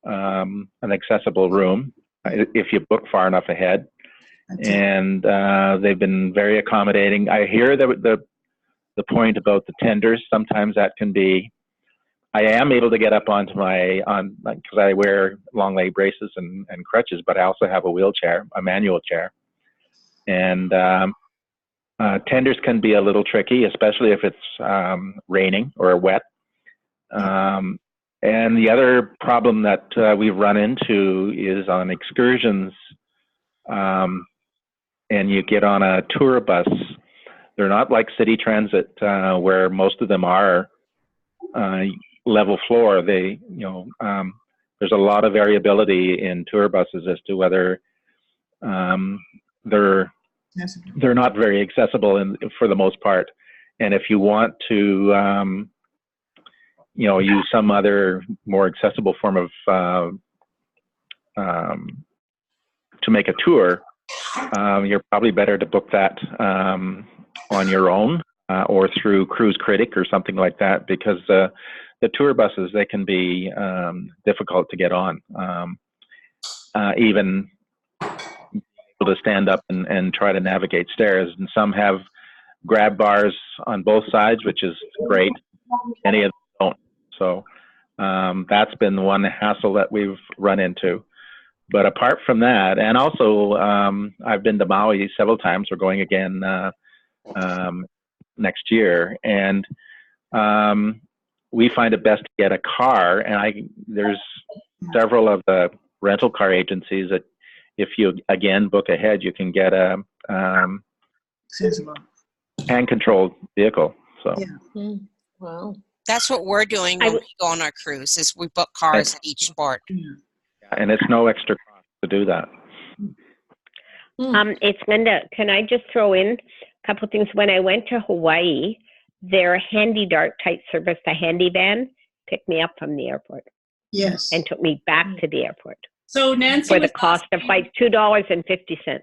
an accessible room if you book far enough ahead, and they've been very accommodating. I hear that the point about the tenders, sometimes that can be. I am able to get up onto because I wear long leg braces and crutches, but I also have a wheelchair, a manual chair, and tenders can be a little tricky, especially if it's raining or wet. And the other problem that we've run into is on excursions, and you get on a tour bus. They're not like city transit, where most of them are level floor. There's a lot of variability in tour buses as to whether they're not very accessible for the most part. And if you want to use some other more accessible form of to make a tour, you're probably better to book that on your own or through Cruise Critic or something like that, because the tour buses, they can be difficult to get on, even able to stand up and try to navigate stairs. And some have grab bars on both sides, which is great. Any of them don't. So that's been one hassle that we've run into. But apart from that, and also I've been to Maui several times. We're going again next year, and we find it best to get a car. And there's several of the rental car agencies that, if you again book ahead, you can get a hand-controlled vehicle. So. Yeah. Wow. That's what we're doing when we go on our cruise, is we book cars at each port. And it's no extra cost to do that. It's Linda. Can I just throw in a couple of things? When I went to Hawaii, their Handy Dart type service, the handy van, picked me up from the airport. Yes. And took me back to the airport. So Nancy, for the cost of like $2.50.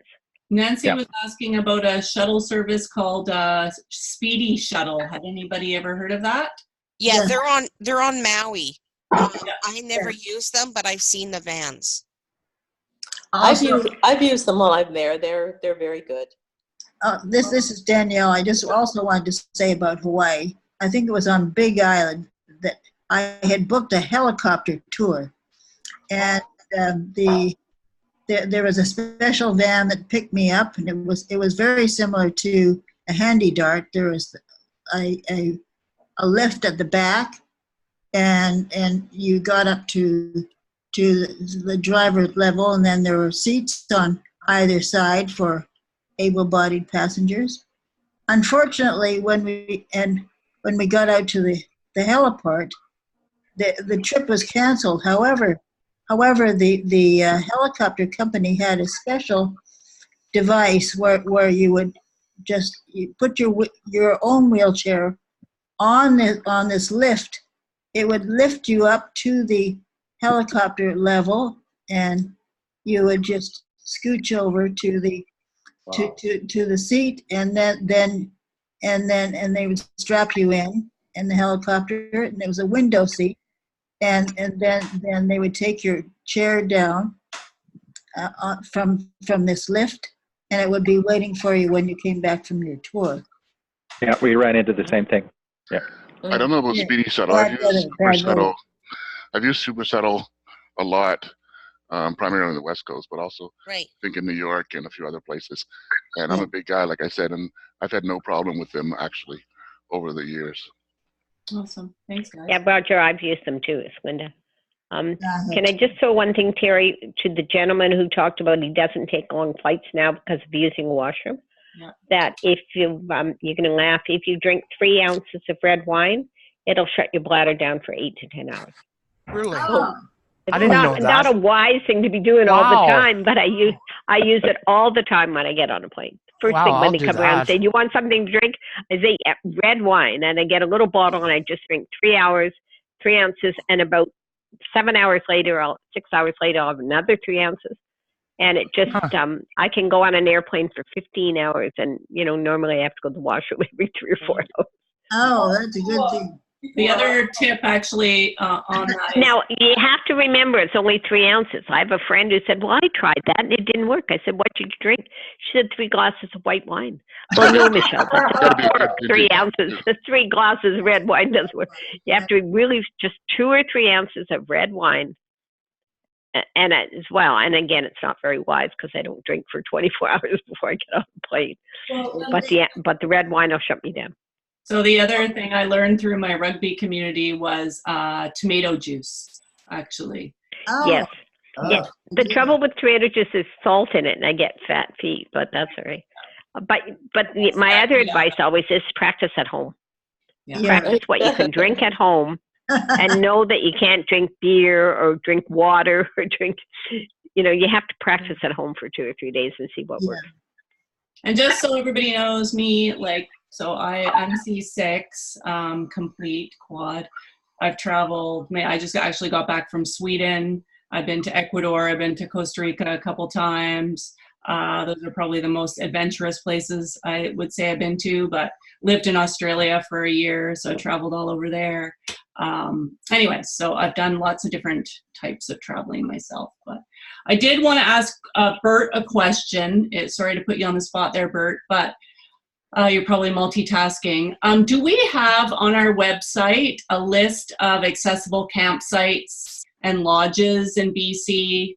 Nancy was asking about a shuttle service called Speedy Shuttle. Had anybody ever heard of that? Yeah, they're on Maui. I never used them, but I've seen the vans. I've used them while I'm there. They're very good. This is Danielle. I just also wanted to say about Hawaii. I think it was on Big Island that I had booked a helicopter tour, and there was a special van that picked me up, and it was very similar to a Handy Dart. There was a lift at the back, and you got up to the driver level, and then there were seats on either side for able-bodied passengers. Unfortunately, when we got out to the heliport, the trip was canceled. However, the helicopter company had a special device where you would you put your own wheelchair on this lift. It would lift you up to the helicopter level, and you would just scooch over to the to the seat, and then they would strap you in the helicopter, and there was a window seat, and then they would take your chair down from this lift, and it would be waiting for you when you came back from your tour. Yeah, we ran into the same thing. Yeah. I don't know about Speedy Shuttle. I've used Super Shuttle a lot, primarily on the West Coast, but also I think in New York and a few other places. And I'm a big guy, like I said, and I've had no problem with them actually over the years. Awesome. Thanks, guys. Yeah, Roger, I've used them too, it's Linda. Uh-huh. Can I just throw one thing, Terry, to the gentleman who talked about he doesn't take long flights now because of using a washroom? Yeah. That if you, you're going to laugh, if you drink 3 ounces of red wine, it'll shut your bladder down for 8 to 10 hours. Really? Oh. It's I didn't know not that. a wise thing to be doing all the Wow. time, but I use it all the time when I get on a plane. First Wow, thing when I'll they do come around and that. say, "Do you want something to drink?" I say, "Yeah, red wine," and I get a little bottle and I just drink 3 hours, 3 ounces, and about 7 hours later, 6 hours later, I'll have another 3 ounces. And it just, I can go on an airplane for 15 hours, and normally I have to go to the washroom every 3 or 4 hours. Oh, that's a good thing. The other tip actually on that is, Now, you have to remember it's only 3 ounces. I have a friend who said, "Well, I tried that and it didn't work." I said, "What did you drink?" She said, 3 glasses of white wine. Well, no, Michelle, that Gotta be a doesn't good work. vintage. 3 ounces, 3 glasses of red wine doesn't work. You have to really just 2 or 3 ounces of red wine. And as well, and again, it's not very wise because I don't drink for 24 hours before I get on the plane. But the red wine will shut me down. so the other thing I learned through my rugby community was tomato juice, actually. Oh. Yes. Yeah. The trouble with tomato juice is salt in it, and I get fat feet, but that's all right. But my other advice always is practice at home. Yeah. Practice what you can drink at home, and know that you can't drink beer or drink water or drink. You have to practice at home for 2 or 3 days and see what works. And just so everybody knows me, so I'm C6, complete quad. I've traveled, I just actually got back from Sweden. I've been to Ecuador. I've been to Costa Rica a couple times. Those are probably the most adventurous places I would say I've been to, but lived in Australia for a year, so I traveled all over there. Anyway, so I've done lots of different types of traveling myself, but I did want to ask Bert a question. Sorry to put you on the spot there, Bert, but you're probably multitasking. Do we have on our website a list of accessible campsites and lodges in BC?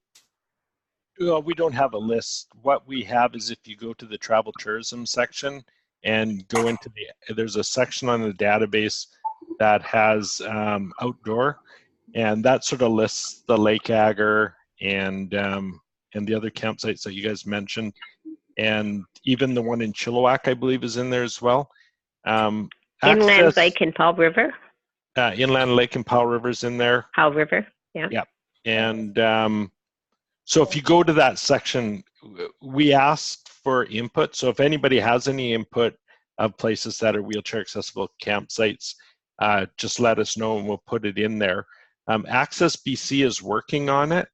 Well, we don't have a list. What we have is if you go to the travel tourism section and go into there's a section on the database that has outdoor, and that sort of lists the Lake Agar and the other campsites that you guys mentioned, and even the one in Chilliwack, I believe, is in there as well. Inland Lake and Powell River. Inland Lake and Powell River's in there. Powell River, yeah. Yeah, and so if you go to that section, we asked for input. So if anybody has any input of places that are wheelchair accessible campsites, just let us know and we'll put it in there. Access BC is working on it.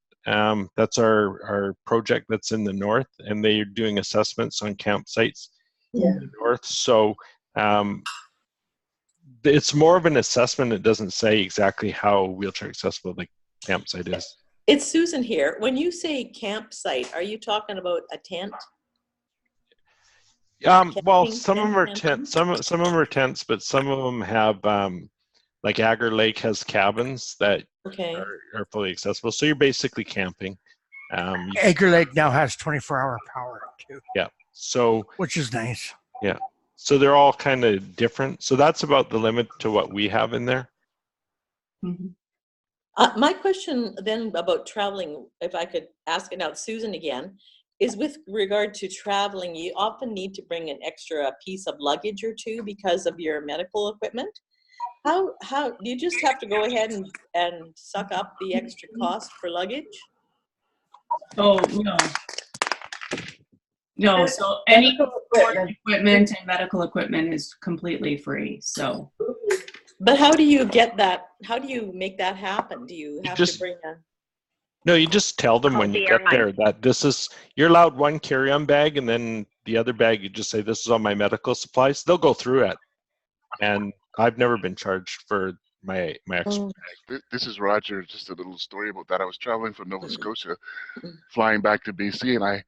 That's our project that's in the north, and they're doing assessments on campsites in the north. So it's more of an assessment. It doesn't say exactly how wheelchair accessible the campsite is. It's Susan here. When you say campsite, are you talking about a tent? Well, some of them are tents. Some of them are tents, but some of them have like Agar Lake has cabins that are fully accessible. So you're basically camping. Agar Lake now has 24-hour power too. Yeah. So which is nice. Yeah. So they're all kind of different. So that's about the limit to what we have in there. Mm-hmm. My question then about traveling, if I could ask it out, Susan again, is with regard to traveling, you often need to bring an extra piece of luggage or two because of your medical equipment. How do you just have to go ahead and suck up the extra cost for luggage? Oh, no. No, so any equipment and medical equipment is completely free, so. But how do you get that? How do you make that happen? Do you have to bring a... No, you just tell them when you get there that this is, you're allowed one carry-on bag, and then the other bag you just say, this is all my medical supplies. They'll go through it. And I've never been charged for my extra bag. This is Roger. Just a little story about that. I was traveling from Nova Scotia, flying back to BC, and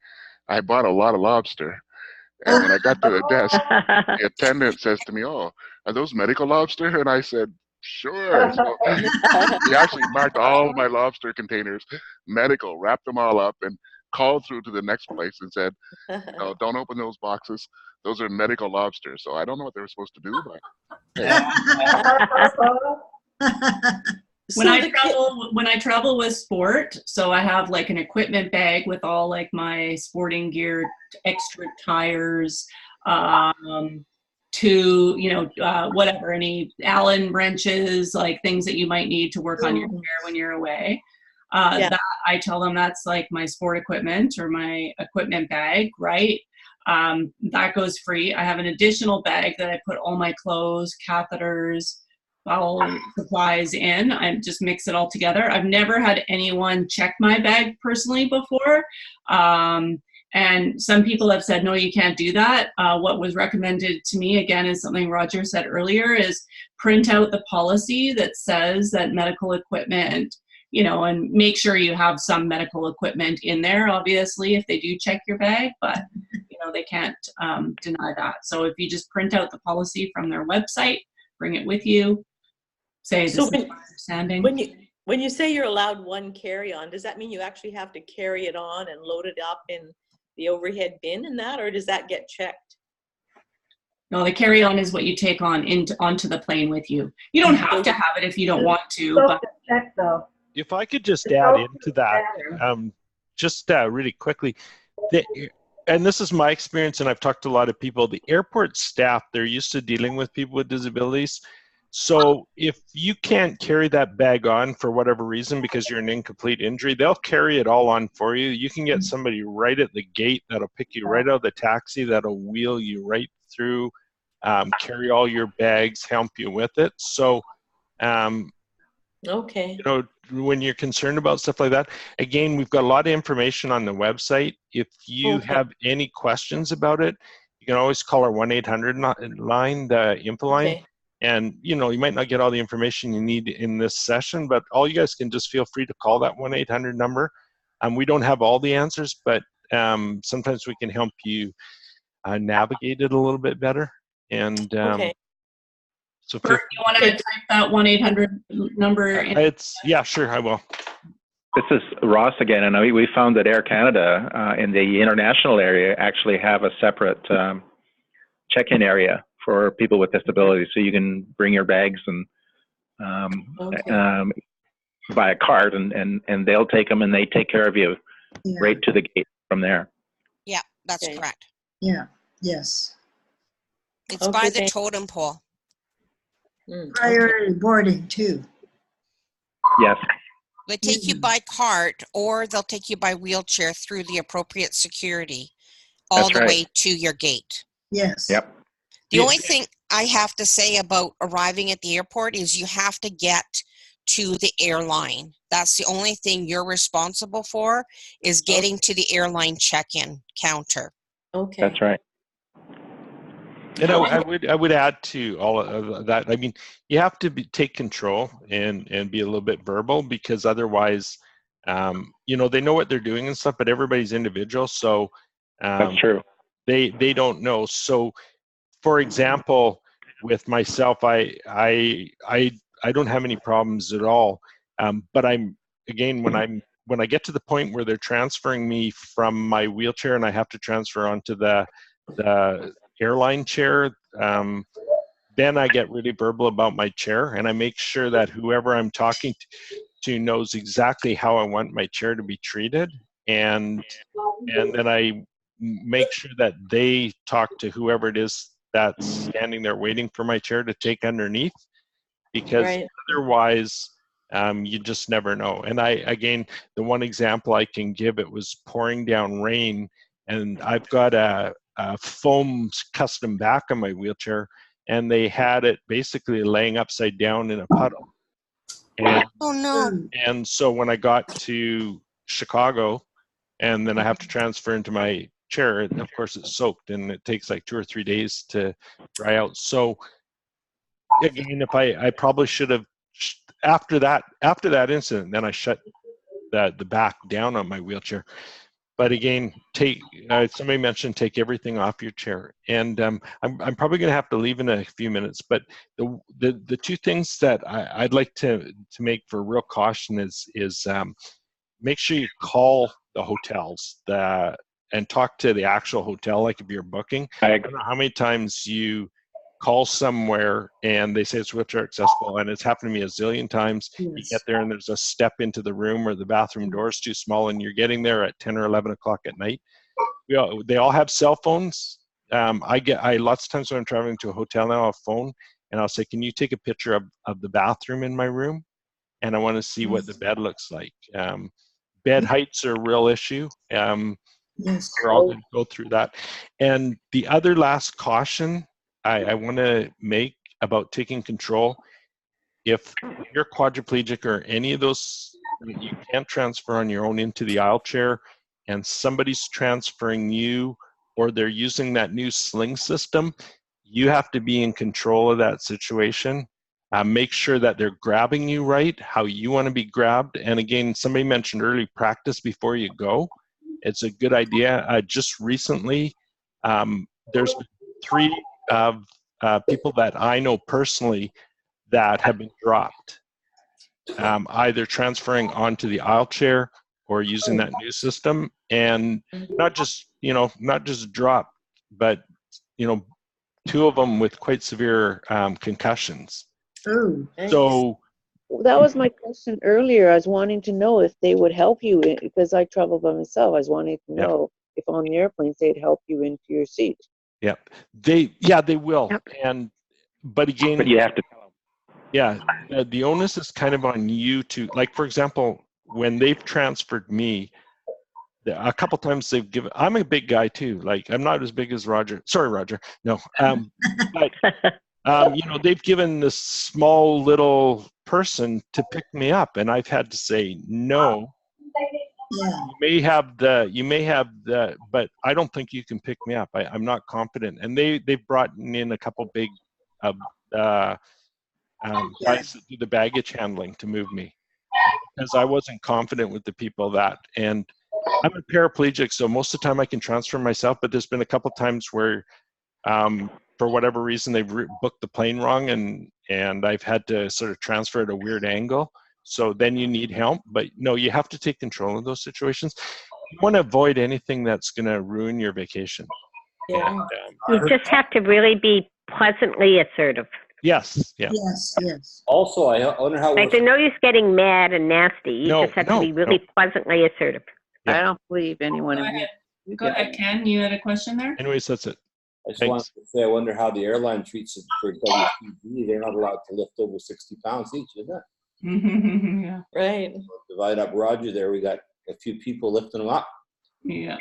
I bought a lot of lobster. And when I got to the desk, the attendant says to me, "Oh, are those medical lobster?" And I said, "Sure." So he actually marked all of my lobster containers medical, wrapped them all up, and called through to the next place and said, "No, don't open those boxes. Those are medical lobsters." So I don't know what they were supposed to do, but hey. When I travel with sport, so I have like an equipment bag with all like my sporting gear, extra tires, whatever, any Allen wrenches, like things that you might need to work on your chair when you're away. That I tell them that's like my sport equipment or my equipment bag, right? That goes free. I have an additional bag that I put all my clothes, catheters, bowel supplies in. I just mix it all together. I've never had anyone check my bag personally before. And some people have said, no, you can't do that. What was recommended to me, again, is something Roger said earlier, is print out the policy that says that medical equipment, and make sure you have some medical equipment in there, obviously, if they do check your bag, but they can't deny that. So if you just print out the policy from their website, bring it with you, say this is my understanding. When you say you're allowed one carry-on, does that mean you actually have to carry it on and load it up in the overhead bin and that, or does that get checked? No, the carry-on is what you take onto the plane with you. You don't have to have it if you don't want to. But if I could just add into that, just really quickly, and this is my experience, and I've talked to a lot of people, the airport staff, they're used to dealing with people with disabilities. So if you can't carry that bag on for whatever reason because you're an incomplete injury, they'll carry it all on for you. You can get somebody right at the gate that'll pick you right out of the taxi, that'll wheel you right through, carry all your bags, help you with it. So, okay. When you're concerned about stuff like that, again, we've got a lot of information on the website. If you have any questions about it, you can always call our 1-800 line, the info line. Okay. And, you might not get all the information you need in this session, but all you guys can just feel free to call that 1-800 number. We don't have all the answers, but sometimes we can help you navigate it a little bit better. And okay. So Bert, you want to type that 1-800 number in? Yeah, sure, I will. This is Ross again, and we found that Air Canada in the international area actually have a separate check-in area for people with disabilities, so you can bring your bags and buy a cart, and they'll take them and they take care of you right to the gate from there. Yeah, that's correct. Yeah. Yes. It's by the totem pole. Priority boarding too. Yes. They take you by cart, or they'll take you by wheelchair through the appropriate security all the way to your gate. Yes. Yep. The only thing I have to say about arriving at the airport is you have to get to the airline. That's the only thing you're responsible for, is getting to the airline check-in counter. Okay. That's right. And I would add to all of that. I mean, you have to take control and be a little bit verbal, because otherwise, they know what they're doing and stuff, but everybody's individual. So that's true. They don't know. So, for example, with myself, I don't have any problems at all. But when I get to the point where they're transferring me from my wheelchair and I have to transfer onto the airline chair, then I get really verbal about my chair, and I make sure that whoever I'm talking to knows exactly how I want my chair to be treated, and then I make sure that they talk to whoever it is that's standing there waiting for my chair to take underneath, because otherwise you just never know. And the one example I can give, it was pouring down rain, and I've got a foam custom back on my wheelchair, and they had it basically laying upside down in a puddle. And, oh no! And so when I got to Chicago, and then I have to transfer into my chair, and of course it's soaked, and it takes like 2 or 3 days to dry out. So again, if I probably should have, after that incident, then I shut the back down on my wheelchair. But again, somebody mentioned take everything off your chair, and I'm probably going to have to leave in a few minutes. But the two things that I'd like to make for real caution is make sure you call the hotels and talk to the actual hotel, like if you're booking. I don't know how many times you call somewhere and they say it's wheelchair accessible, and it's happened to me a zillion times. You get there and there's a step into the room, or the bathroom door is too small, and you're getting there at 10 or 11 o'clock at night. They all have cell phones. I lots of times when I'm traveling to a hotel now, I have a phone, and I'll say, can you take a picture of the bathroom in my room? And I want to see what the bed looks like. Bed heights are a real issue. We're all going to go through that. And the other last caution I want to make about taking control, if you're quadriplegic or any of those, you can't transfer on your own into the aisle chair, and somebody's transferring you, or they're using that new sling system, you have to be in control of that situation. Make sure that they're grabbing you right, how you want to be grabbed. And again, somebody mentioned early, practice before you go. It's a good idea. Just recently, there's been 3 people that I know personally that have been dropped, either transferring onto the aisle chair or using that new system, and not just dropped, but 2 of them with quite severe concussions. Oh. So that was my question earlier. I was wanting to know if they would help you because I travel by myself. I was wanting to know if on the airplanes they'd help you into your seat. Yeah, they will. And but again, but you have to tell them. Yeah, the onus is kind of on you to, like, for example, when they've transferred me, a couple times they've given, I'm a big guy too, like I'm not as big as Roger. Sorry, Roger. No. But they've given this small little person to pick me up, and I've had to say no. Yeah. You may have the, but I don't think you can pick me up. I'm not confident. And they've brought in a couple big guys that do the baggage handling to move me, because I wasn't confident with the people that, and I'm a paraplegic, so most of the time I can transfer myself, but there's been a couple times where for whatever reason they've booked the plane wrong, and I've had to sort of transfer at a weird angle. So then you need help, but no, you have to take control of those situations. You want to avoid anything that's going to ruin your vacation. Yeah. And, you just have to really be pleasantly assertive. Yes. Yeah. Yes. Also, I wonder how. Like, no use getting mad and nasty. You just have to be really pleasantly assertive. I don't believe anyone. Go ahead, Ken. You had a question there? Anyways, that's it. I just wanted to say, I wonder how the airline treats it for WCG. They're not allowed to lift over 60 pounds each, isn't it? Yeah. Right. Divide up Roger there. We got a few people lifting them up. Yeah.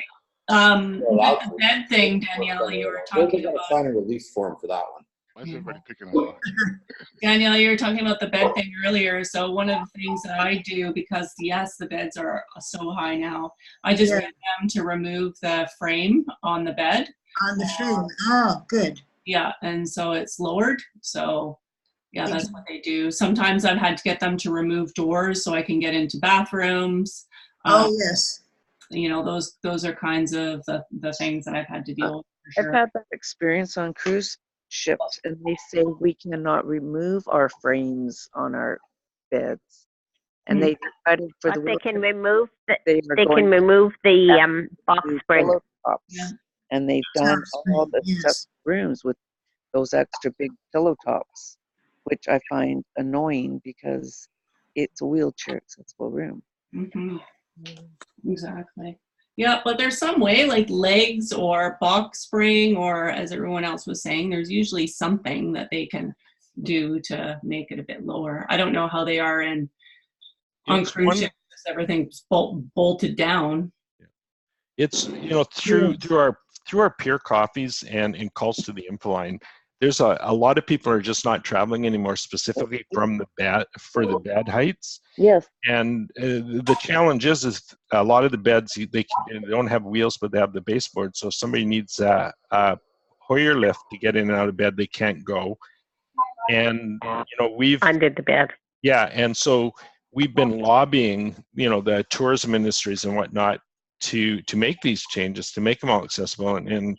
The bed thing, Danielle, you were talking about. Sign a release form for that one. Why is everybody picking on Roger? Danielle, you were talking about the bed thing earlier. So one of the things that I do, because yes, the beds are so high now, I just get them to remove the frame on the bed. On the frame. Oh, good. Yeah, and so it's lowered. So yeah, that's what they do. Sometimes I've had to get them to remove doors so I can get into bathrooms. Oh, yes. Those are kinds of the things that I've had to deal with for sure. I've had that experience on cruise ships, and they say we cannot remove our frames on our beds, and they decided for But the they can remove the box spring. pillow tops, and they've done all the separate rooms with those extra big pillow tops, which I find annoying because it's a wheelchair accessible room. Mm-hmm. Exactly. Yeah, but there's some way, like legs or box spring, or as everyone else was saying, there's usually something that they can do to make it a bit lower. I don't know how they are on cruise ships. Everything's bolted down. It's through our peer coffees and calls to the Infoline, there's a lot of people are just not traveling anymore, specifically for the bed heights. Yes. And the challenge is a lot of the beds, they don't have wheels, but they have the baseboard. So if somebody needs a Hoyer lift to get in and out of bed, they can't go. And we've under the bed. Yeah, and so we've been lobbying, the tourism industries and whatnot to make these changes, to make them all accessible. And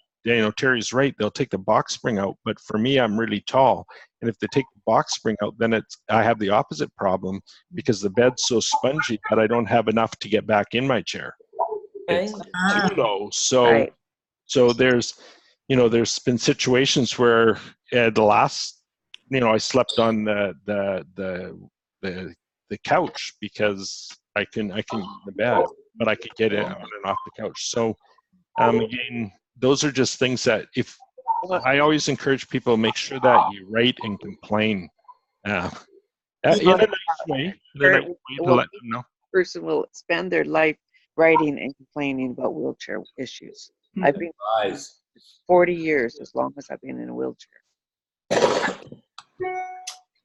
Terry's right, they'll take the box spring out, but for me, I'm really tall. And if they take the box spring out, then I have the opposite problem, because the bed's so spongy that I don't have enough to get back in my chair. it's Ah. too low. So Right. so there's there's been situations where the last I slept on the couch because I can get in the bed, but I could get it on and off the couch. So again, those are just things that if I always encourage people, make sure that you write and complain in a nice way. In a nice way to let them know. Person will spend their life writing and complaining about wheelchair issues. I've been 40 years, as long as I've been in a wheelchair.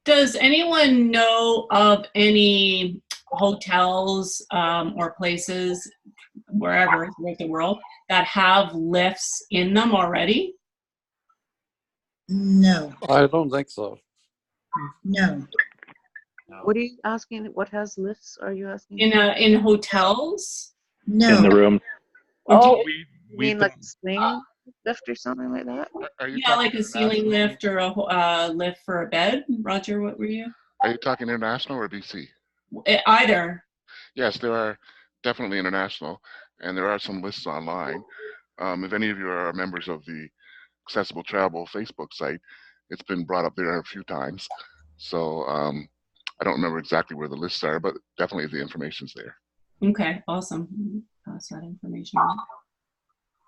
Does anyone know of any hotels or places wherever throughout the world that have lifts in them already? No. I don't think so. No. What are you asking? What has lifts? Are you asking? In hotels? No. In the room. Oh, you mean like a swing lift or something like that? Are you Yeah, like talking a ceiling international? lift or a lift for a bed. Roger, what were you? Are you talking international or BC? Either. Yes, there are definitely international, and there are some lists online. If any of you are members of the Accessible Travel Facebook site, it's been brought up there a few times. So I don't remember exactly where the lists are, but definitely the information's there. Okay, awesome. Pass that information on.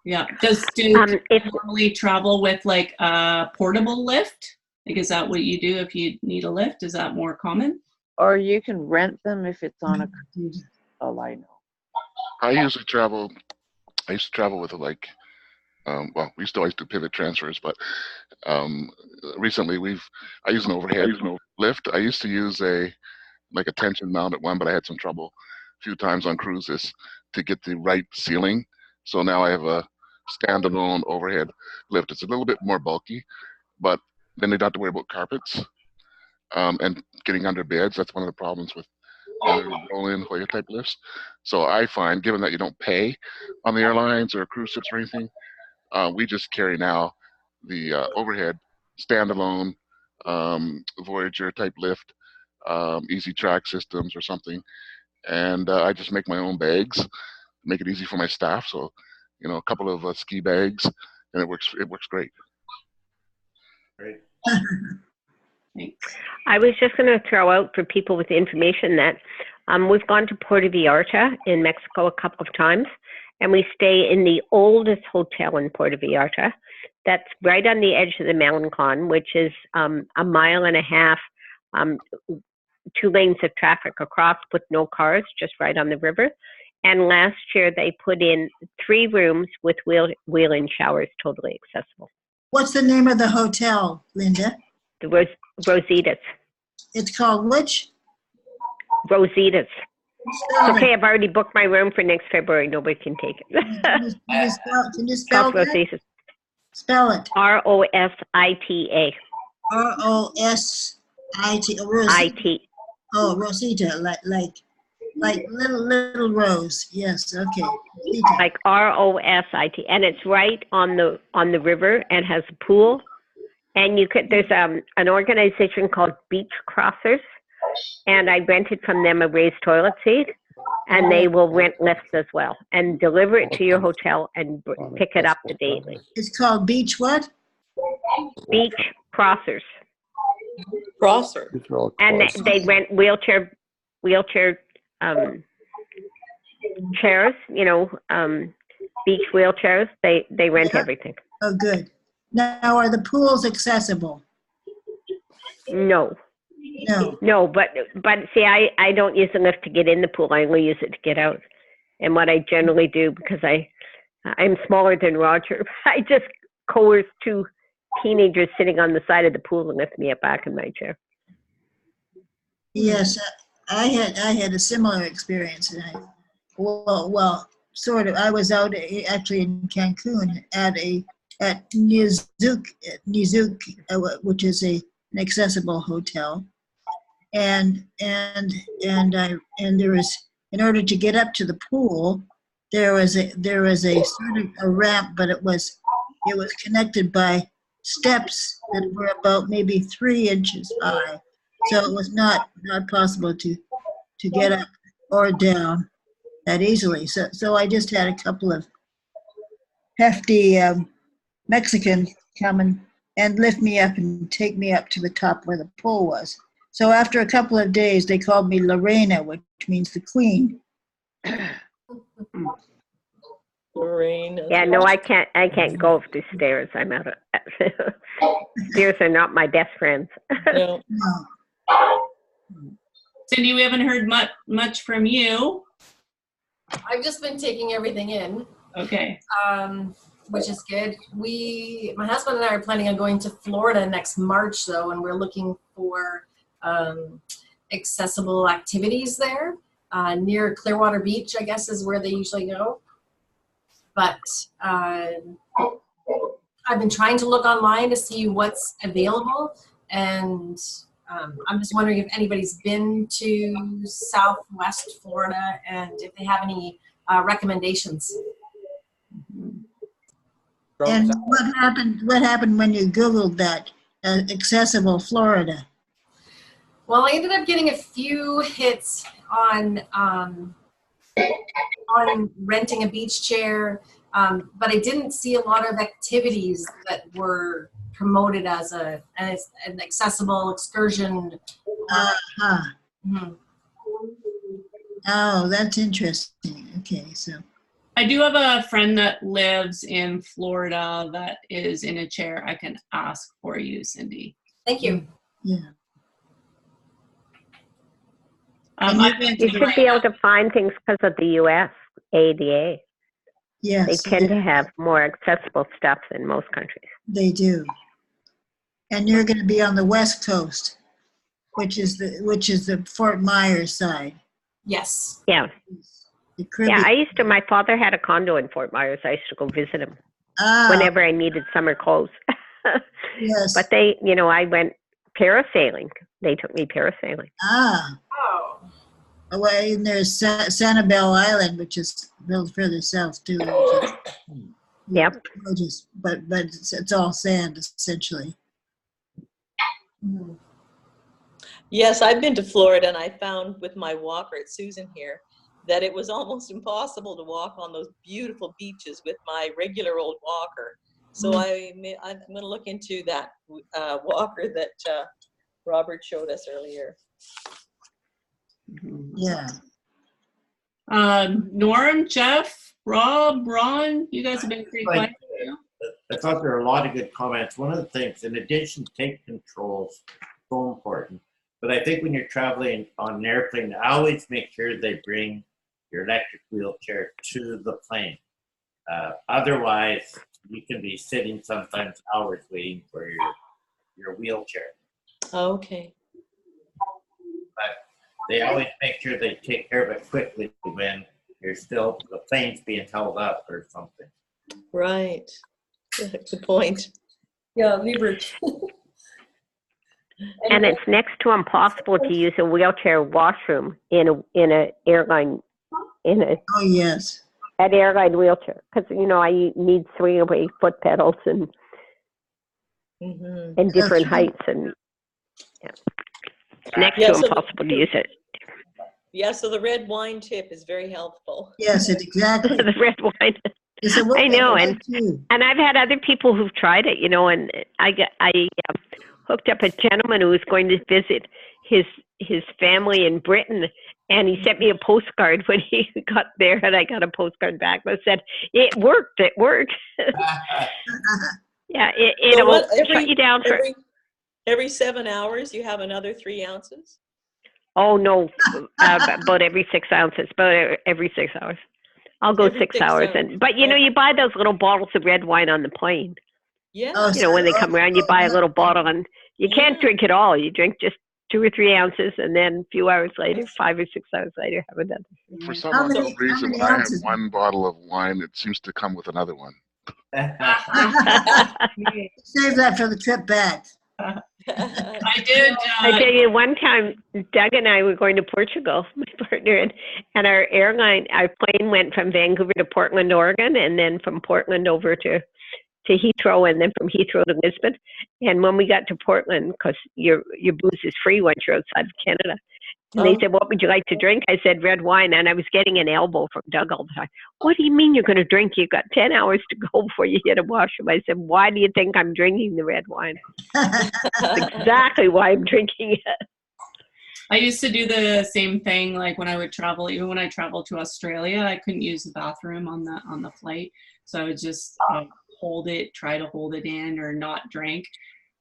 Yeah. Do you normally travel with like a portable lift? Like, is that what you do if you need a lift? Is that more common? Or you can rent them if it's on a cruise. All I know. I used to travel with like, well, we still used to pivot transfers, but recently I use an overhead lift. I used to use a tension mounted one, but I had some trouble a few times on cruises to get the right ceiling. So now I have a standalone overhead lift. It's a little bit more bulky, but then they don't have to worry about carpets and getting under beds. That's one of the problems with roll-in Hoya type lifts. So I find, given that you don't pay on the airlines or cruise ships or anything, we just carry now the overhead standalone Voyager type lift, easy track systems or something, and I just make my own bags, make it easy for my staff. So, a couple of ski bags, and it works great. Great. Thanks. I was just going to throw out for people with information that we've gone to Puerto Vallarta in Mexico a couple of times, and we stay in the oldest hotel in Puerto Vallarta. That's right on the edge of the Melancon, which is a mile and a half, 2 lanes of traffic across with no cars, just right on the river. And last year they put in 3 rooms with wheel-in showers, totally accessible. What's the name of the hotel, Linda? The Rositas. It's called which? Rositas. It's okay, I've already booked my room for next February. Nobody can take it. Can you spell that? Rositas. Spell it. R-O-S-I-T-A. R-O-S-I-T. I-T. Oh, Rosita, like little rose. Yes, okay. Rosita. Like R-O-S-I-T. And it's right on the river and has a pool. And there's an organization called Beach Crossers, and I rented from them a raised toilet seat, and they will rent lifts as well and deliver it to your hotel and pick it up daily. It's called Beach what? Beach Crossers. Crosser. And they rent wheelchair chairs, beach wheelchairs. They rent everything. Oh, good. Now, are the pools accessible? No. No. But see, I don't use the lift to get in the pool. I only use it to get out. And what I generally do, because I'm smaller than Roger, I just coerce 2 teenagers sitting on the side of the pool and lift me up back in my chair. Yes, I had a similar experience. Well, sort of. I was out actually in Cancun at Nizuc, which is an accessible hotel, and there was, in order to get up to the pool, there was a sort of a ramp, but it was connected by steps that were about maybe 3 inches high, so it was not possible to get up or down. that easily. So I just had a couple of hefty Mexicans come and lift me up and take me up to the top where the pole was. So after a couple of days, they called me La Reina, which means the queen. Lorraine. Yeah, no, I can't go up the stairs. I'm out of stairs are not my best friends. No. Cindy, we haven't heard much from you. I've just been taking everything in. Okay. Which is good. My husband and I are planning on going to Florida next March, though, and we're looking for accessible activities there. Near Clearwater Beach, I guess, is where they usually go. But I've been trying to look online to see what's available, and I'm just wondering if anybody's been to Southwest Florida and if they have any recommendations. And what happened when you Googled that, accessible Florida? Well, I ended up getting a few hits on renting a beach chair, but I didn't see a lot of activities that were promoted as an accessible excursion. Oh, that's interesting. Okay, so. I do have a friend that lives in Florida that is in a chair. I can ask for you, Cindy. Thank you. Yeah. You should be able to find things because of the U.S. ADA. Yes. They tend to have more accessible stuff than most countries. They do. And you're going to be on the West Coast, which is the Fort Myers side. Yes. Yeah. The Yeah, my father had a condo in Fort Myers. I used to go visit him whenever I needed summer clothes. Yes. But I went parasailing. They took me parasailing. Oh. Well, and there's Sanibel Island, which is a little further south too. Yep. But it's all sand essentially. Yes, I've been to Florida, and I found with my walker, it's Susan here, that it was almost impossible to walk on those beautiful beaches with my regular old walker. So I'm going to look into that walker that Robert showed us earlier. Yeah. Norm, Jeff, Rob, Ron, you guys have been pretty quiet. I thought there were a lot of good comments. One of the things, in addition to tank controls, so important. But I think when you're traveling on an airplane, always make sure they bring your electric wheelchair to the plane. Otherwise, you can be sitting sometimes hours waiting for your wheelchair. Okay. But they always make sure they take care of it quickly when the plane's being held up or something. Right. Good point. Yeah, Liebert. And it's next to impossible to use a wheelchair washroom in a airline Oh yes. An airline wheelchair because I need 3-way foot pedals and different heights and next to impossible to use it. Yeah, so the red wine tip is very helpful. Yes, exactly. The red wine. I know, and I've had other people who've tried it, and I hooked up a gentleman who was going to visit his family in Britain, and he sent me a postcard when he got there, and I got a postcard back that said, it worked. Yeah, it'll shut you down for... Every 7 hours, you have another 3 ounces? Oh, no, about every 6 ounces, about every 6 hours. I'll go 6 hours. But, you buy those little bottles of red wine on the plane. Yeah. When they come around, you buy a little bottle, and you can't drink it all. You drink just 2 or 3 ounces, and then a few hours later, 5 or 6 hours later, have another. For some unknown reason, when I have one bottle of wine, it seems to come with another one. Save that for the trip back. I did. I tell you, one time, Doug and I were going to Portugal, my partner, and our plane went from Vancouver to Portland, Oregon, and then from Portland over to Heathrow, and then from Heathrow to Lisbon. And when we got to Portland, because your booze is free once you're outside of Canada, And they said, what would you like to drink? I said, red wine. And I was getting an elbow from Doug all the time. What do you mean you're going to drink? You've got 10 hours to go before you hit a washroom. I said, why do you think I'm drinking the red wine? That's exactly why I'm drinking it. I used to do the same thing, like when I would travel. Even when I traveled to Australia, I couldn't use the bathroom on the flight, so I would just try to hold it in or not drink.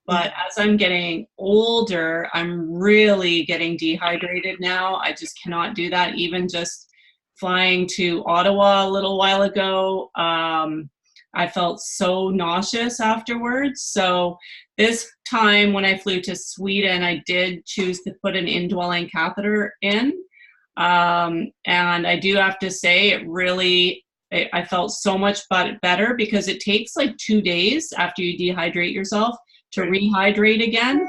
But as I'm getting older, I'm really getting dehydrated now. I just cannot do that. Even just flying to Ottawa a little while ago, I felt so nauseous afterwards. So this time when I flew to Sweden, I did choose to put an indwelling catheter in. And I do have to say I felt so much better, because it takes like 2 days after you dehydrate yourself to rehydrate again.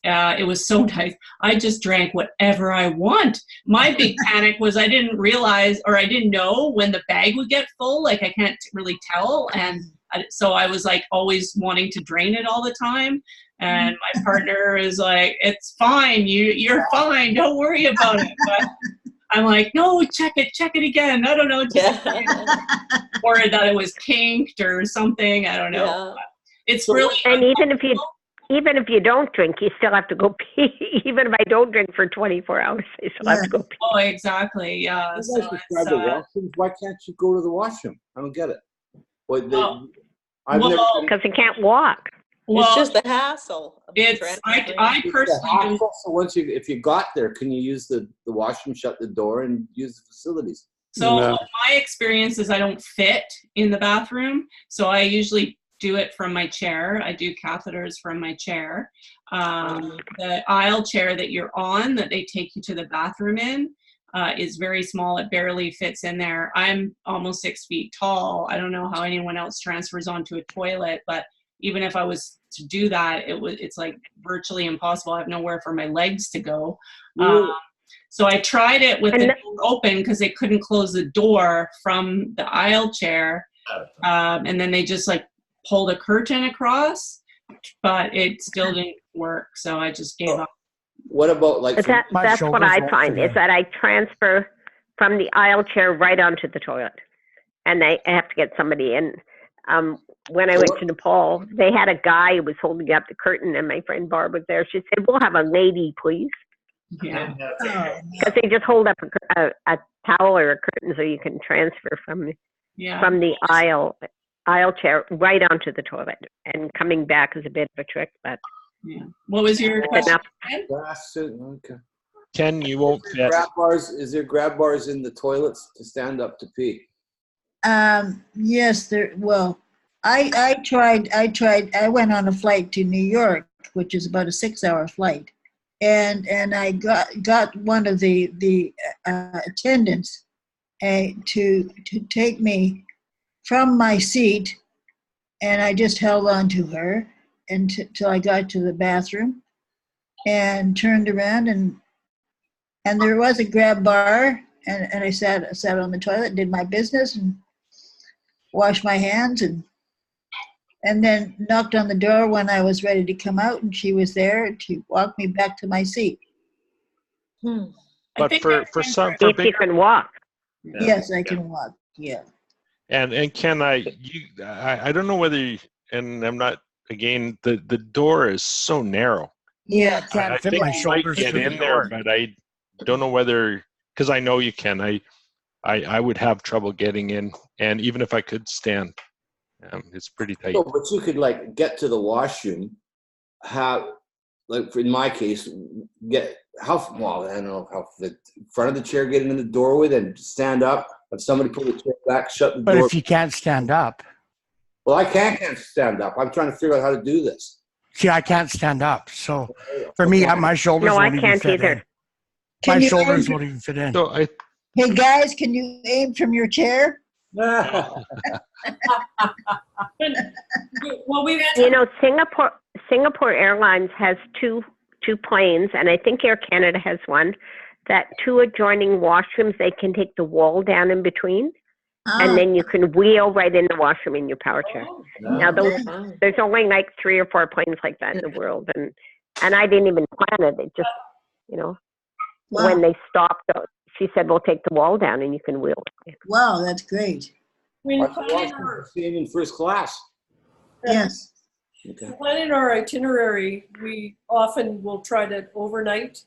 It was so nice. I just drank whatever I want. My big panic was I didn't realize, or I didn't know when the bag would get full. Like, I can't really tell. And so I was like always wanting to drain it all the time. And my partner is like, it's fine. You're fine. Don't worry about it. But I'm like, no, check it again. I don't know. Or that it was kinked or something. I don't know. Yeah. It's really. And even if you don't drink, you still have to go pee. Even if I don't drink for 24 hours, I still have to go pee. Oh, exactly. Yeah. You guys describe the washrooms. Why can't you go to the washroom? I don't get it. Because you can't walk. It's just the hassle. I personally. So if you got there, can you use the washroom, shut the door, and use the facilities? So my experience is I don't fit in the bathroom, so I usually do it from my chair. I do catheters from my chair. The aisle chair that you're on, that they take you to the bathroom in, is very small. It barely fits in there. I'm almost 6 feet tall. I don't know how anyone else transfers onto a toilet, but even if I was to do that, it's like virtually impossible. I have nowhere for my legs to go. So I tried it with the door open, because they couldn't close the door from the aisle chair. And then they just like pulled a curtain across, but it still didn't work. So I just gave up. What about that's what I find, is that I transfer from the aisle chair right onto the toilet, and I have to get somebody in. When I went to Nepal, they had a guy who was holding up the curtain, and my friend Barb was there. She said, we'll have a lady, please. Yeah. Because they just hold up a towel or a curtain so you can transfer from the aisle chair right onto the toilet. And coming back is a bit of a trick, but. Yeah. What was your question? Okay. Ken, you won't fit. Is there grab bars in the toilets to stand up to pee? Yes, I tried. I went on a flight to New York, which is about a 6-hour flight, and I got one of the attendants to take me from my seat, and I just held on to her until I got to the bathroom, and turned around, and there was a grab bar, and I sat on the toilet, did my business, and washed my hands, and then knocked on the door when I was ready to come out, and she was there to walk me back to my seat. But for some, if you can walk. Yes, I can walk. Yeah. And Ken, I don't know whether and I'm not, again, the door is so narrow. Yeah, I can't fit think my you shoulders might get through in the there, door. but I don't know whether, because I know you can. I would have trouble getting in, and even if I could stand, it's pretty tight. No, but you could get to the washroom, in my case, I don't know how the front of the chair, get into the doorway, then stand up, have somebody pull the chair back, shut the door. But if you can't stand up. Well, I can't stand up. I'm trying to figure out how to do this. See, I can't stand up. So for me, my shoulders won't even fit in. My shoulders won't even fit in. Hey guys, can you aim from your chair? Singapore Airlines has two planes, and I think Air Canada has one, that 2 adjoining washrooms, they can take the wall down in between, and then you can wheel right in the washroom in your power chair. Now, there's only 3 or 4 planes like that in the world, and And I didn't even plan it. It just, you know, when they stopped, she said, "We'll take the wall down and you can wheel it." Wow, that's great. When Seeing in first class. Yes. Okay. Planning our itinerary, we often will try to overnight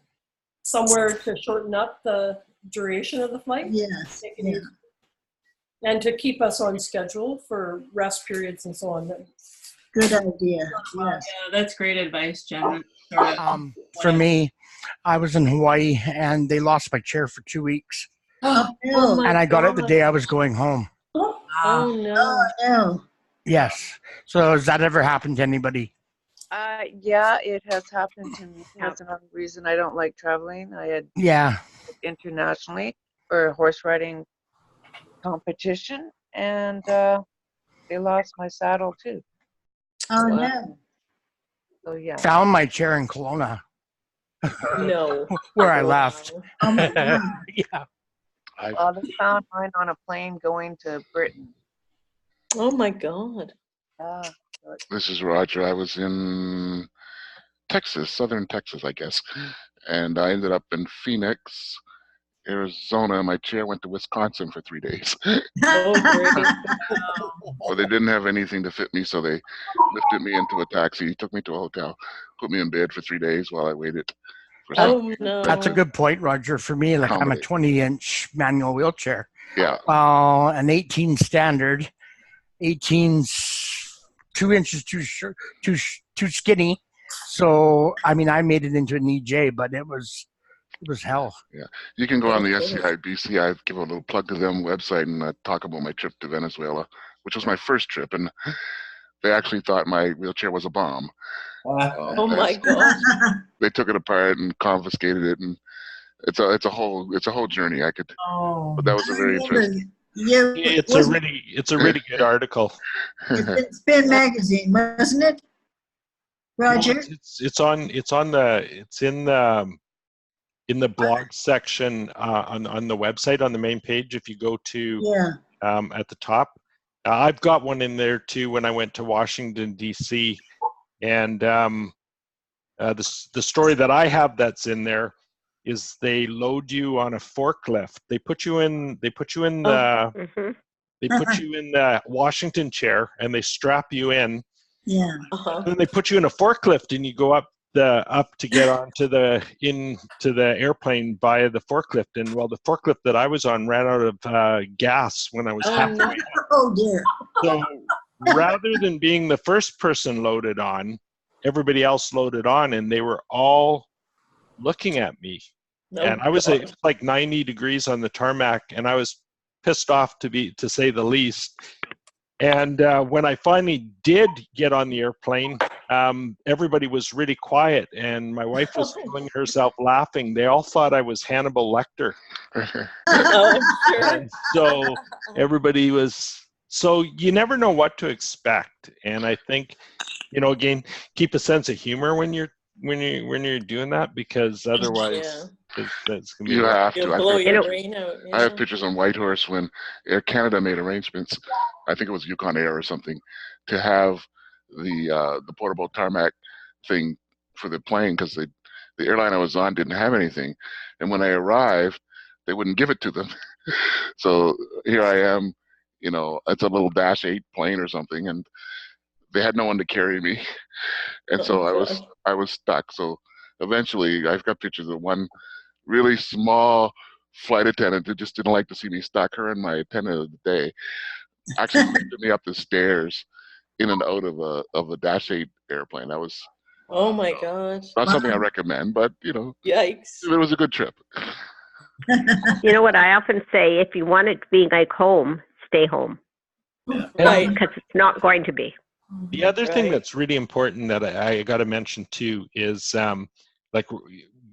somewhere to shorten up the duration of the flight. Yes. Yeah. And to keep us on schedule for rest periods and so on. Good idea. Yes. Yeah, that's great advice, Jen. For me, I was in Hawaii and they lost my chair for 2 weeks. Oh, And I got it the day I was going home. Oh no. Oh, no. Yes. So has that ever happened to anybody? Yeah, it has happened to me. That's another reason I don't like traveling. I had Yeah. internationally for a horse riding competition, and they lost my saddle too. Oh, So, no. So yeah. Found my chair in Kelowna. No. Where I left. Oh, my God. Yeah. They found mine on a plane going to Britain. Oh my God. Yeah. This is Roger. I was in Texas, southern Texas, I guess. And I ended up in Phoenix, Arizona. My chair went to Wisconsin for 3 days. Well, they didn't have anything to fit me, so they lifted me into a taxi, took me to a hotel, put me in bed for 3 days while I waited for something. That's a good point, Roger. For me, like I'm a Accommodate. 20-inch manual wheelchair. Yeah. Well, an 18 standard, 18's 2 inches too skinny. So I mean, I made it into an EJ, but it was hell. Yeah, you can go on the SCIBC. I give a little plug to them website and talk about my trip to Venezuela, which was my first trip, and they actually thought my wheelchair was a bomb. Oh my God. They took it apart and confiscated it, and it's a whole journey. I could, but that was a very interesting. It's a really good article. It's in Spin Magazine, wasn't it, Roger? No, it's in the blog section on the website on the main page. If you go to at the top, I've got one in there too when I went to Washington D.C. and the story that I have that's in there is they load you on a forklift. They put you in the Washington chair and they strap you in. Yeah. And then they put you in a forklift and you go up to get onto the airplane via the forklift. And well, the forklift that I was on ran out of gas when I was halfway. Oh dear. So rather than being the first person loaded on, everybody else loaded on, and they were all looking at me. And I was at like 90 degrees on the tarmac, and I was pissed off to say the least. And when I finally did get on the airplane, everybody was really quiet, and my wife was feeling herself laughing. They all thought I was Hannibal Lecter. And so everybody was. So you never know what to expect, and I think, again, keep a sense of humor when you're doing that, because otherwise that's gonna be. You have to. Blow your brain out. I have pictures on Whitehorse when Air Canada made arrangements. I think it was Yukon Air or something, to have the portable tarmac thing for the plane, because the airline I was on didn't have anything, and when I arrived, they wouldn't give it to them. So here I am, it's a little Dash 8 plane or something, and they had no one to carry me, and so I was stuck. So eventually, I've got pictures of one really small flight attendant who just didn't like to see me stuck. Her and my attendant of the day actually lifted me up the stairs in and out of a Dash 8 airplane. That was Oh my God. not something I recommend, but Yikes. it was a good trip. You know what I often say? If you want it to be like home, stay home. Right. Because it's not going to be. The other thing that's really important that I got to mention too is like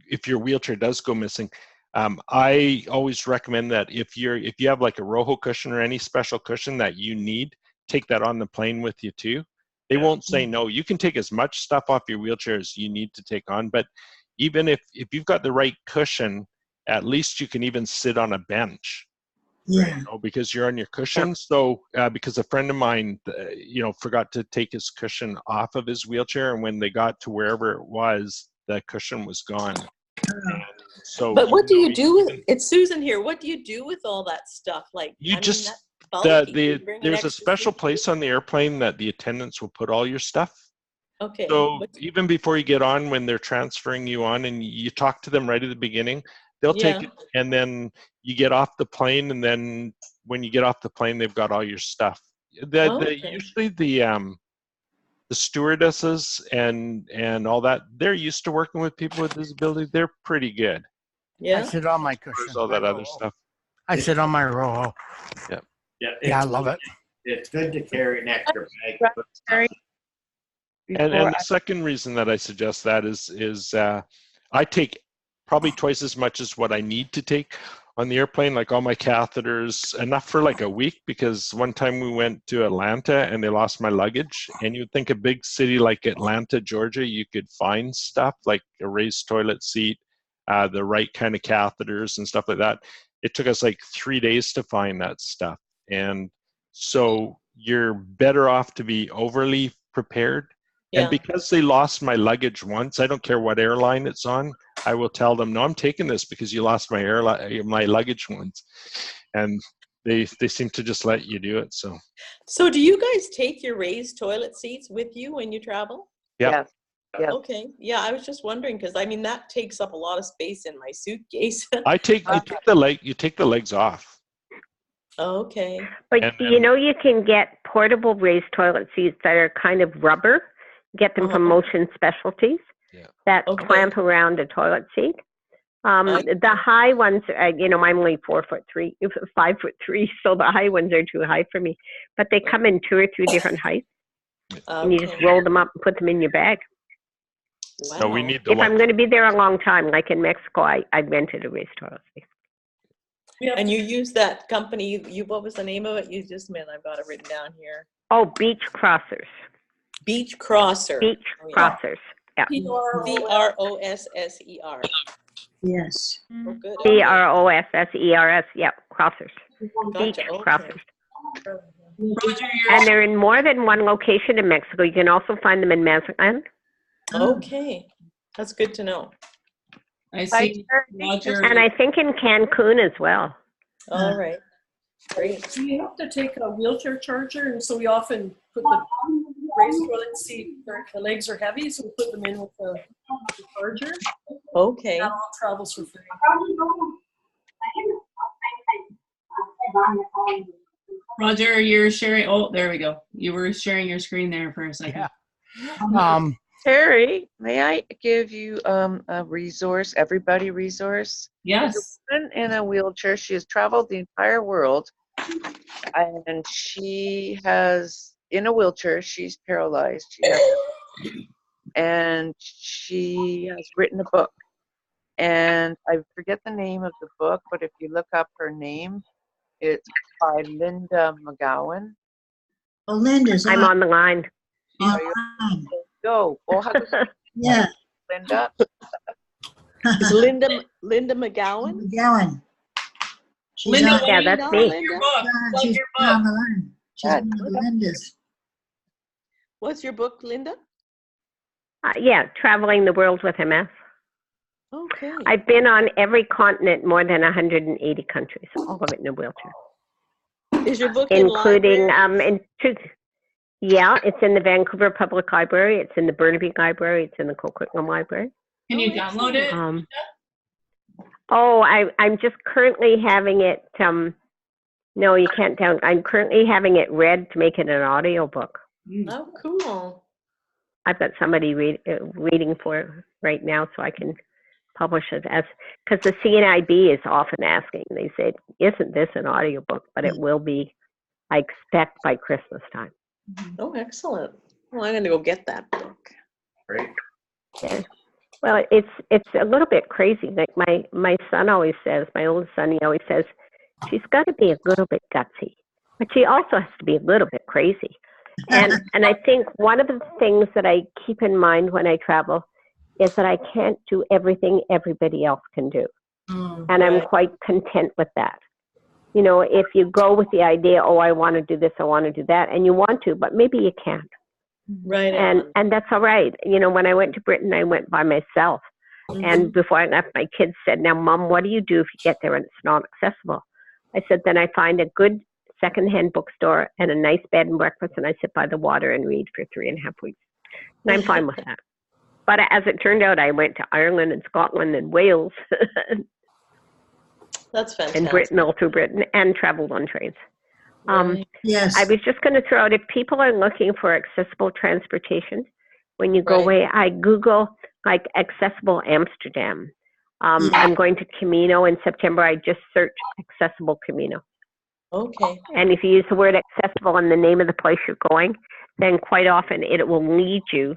if your wheelchair does go missing, I always recommend that if you have like a Roho cushion or any special cushion that you need, take that on the plane with you too. They won't say no. You can take as much stuff off your wheelchair as you need to take on, but even if you've got the right cushion, at least you can even sit on a bench. Yeah. because you're on your cushion. So because a friend of mine, forgot to take his cushion off of his wheelchair, and when they got to wherever it was, the cushion was gone. And so, but what do you do with it's Susan here? What do you do with all that stuff? Like, you just that's bulky. You bring an there's a extra special suitcase? place on the airplane that the attendants will put all your stuff. Okay. So even before you get on, when they're transferring you on, and you talk to them right at the beginning, they'll take it, and then you get off the plane, and then when you get off the plane, they've got all your stuff. Usually the stewardesses and all that, they're used to working with people with disabilities. They're pretty good. Yeah. I sit on my cushion. There's all that other stuff. I sit on my row. Yeah. Yeah, I love it. It's good to carry an extra bag. And the second reason that I suggest that is I take probably twice as much as what I need to take on the airplane, like all my catheters, enough for like a week, because one time we went to Atlanta and they lost my luggage. And you'd think a big city like Atlanta, Georgia, you could find stuff like a raised toilet seat, the right kind of catheters and stuff like that. It took us like 3 days to find that stuff. And so you're better off to be overly prepared. And because they lost my luggage once, I don't care what airline it's on, I will tell them, no, I'm taking this because you lost my luggage once. And they seem to just let you do it. So do you guys take your raised toilet seats with you when you travel? Yeah. Yeah. Okay. Yeah, I was just wondering, because I mean that takes up a lot of space in my suitcase. You take the legs off. Okay. But you can get portable raised toilet seats that are kind of rubber. Get them from Motion Specialties that clamp around a toilet seat. The high ones, I'm only 5'3", so the high ones are too high for me. But they come in 2 or 3 different heights, and you just roll them up and put them in your bag. Wow. No, we need if I'm going to be there a long time, like in Mexico, I rented a raised toilet seat. And you use that company, what was the name of it? I've got it written down here. Oh, Beach Crossers. Beach Crosser. Beach Crossers. Yeah. Crosser. Yes. Oh, good. Crossers. Yep, Crossers. Beach Crossers. And they're in more than one location in Mexico. You can also find them in Mazatlan. Okay. That's good to know. I see. Roger. And I think in Cancun as well. All right. Great. We have to take a wheelchair charger, and so we often put the raised toilet seat, the legs are heavy, so we put them in with the charger. Okay. That all travels for free. Roger, you're sharing. Oh, there we go. You were sharing your screen there for a second. Yeah. Terry, may I give you a resource, everybody resource? Yes. There's a woman in a wheelchair. She has traveled the entire world, and she has, in a wheelchair, she's paralyzed. And she has written a book. And I forget the name of the book, but if you look up her name, it's by Linda McGowan. Oh, Linda's I'm on the line. Go. Yeah. Linda. Is Linda McGowan? McGowan. Linda, yeah, that's me. She's on the line. She's one of the Lindas. What's your book, Linda? Yeah, Traveling the World with MS. Okay. I've been on every continent, more than 180 countries, all of it in a wheelchair. Is your book including yeah, it's in the Vancouver Public Library, it's in the Burnaby Library, it's in the Coquitlam Library. Can you download it? I'm just currently having it. No, you can't download. I'm currently having it read to make it an audio book. Oh, cool. I've got somebody reading for it right now, so I can publish it because the CNIB is often asking. They say, "Isn't this an audio book?" But it will be, I expect, by Christmas time. Oh, excellent. Well, I'm going to go get that book. Great. Yeah. Well, it's a little bit crazy. Like my son always says, my oldest son, he always says, she's got to be a little bit gutsy, but she also has to be a little bit crazy. And I think one of the things that I keep in mind when I travel is that I can't do everything everybody else can do. And I'm quite content with that. You know, if you go with the idea, oh, I want to do this, I want to do that, and you want to, but maybe you can't. Right. And that's all right. You know, when I went to Britain, I went by myself. And before I left, my kids said, now, Mom, what do you do if you get there and it's not accessible? I said, then I find a good secondhand bookstore and a nice bed and breakfast, and I sit by the water and read for 3.5 weeks. And I'm fine with that. But as it turned out, I went to Ireland and Scotland and Wales That's fantastic. and Britain, all through Britain, and traveled on trains. Yes. I was just going to throw out, if people are looking for accessible transportation, when you go away, I Google like accessible Amsterdam. I'm going to Camino in September. I just search accessible Camino. Okay. And if you use the word accessible in the name of the place you're going, then quite often it will lead you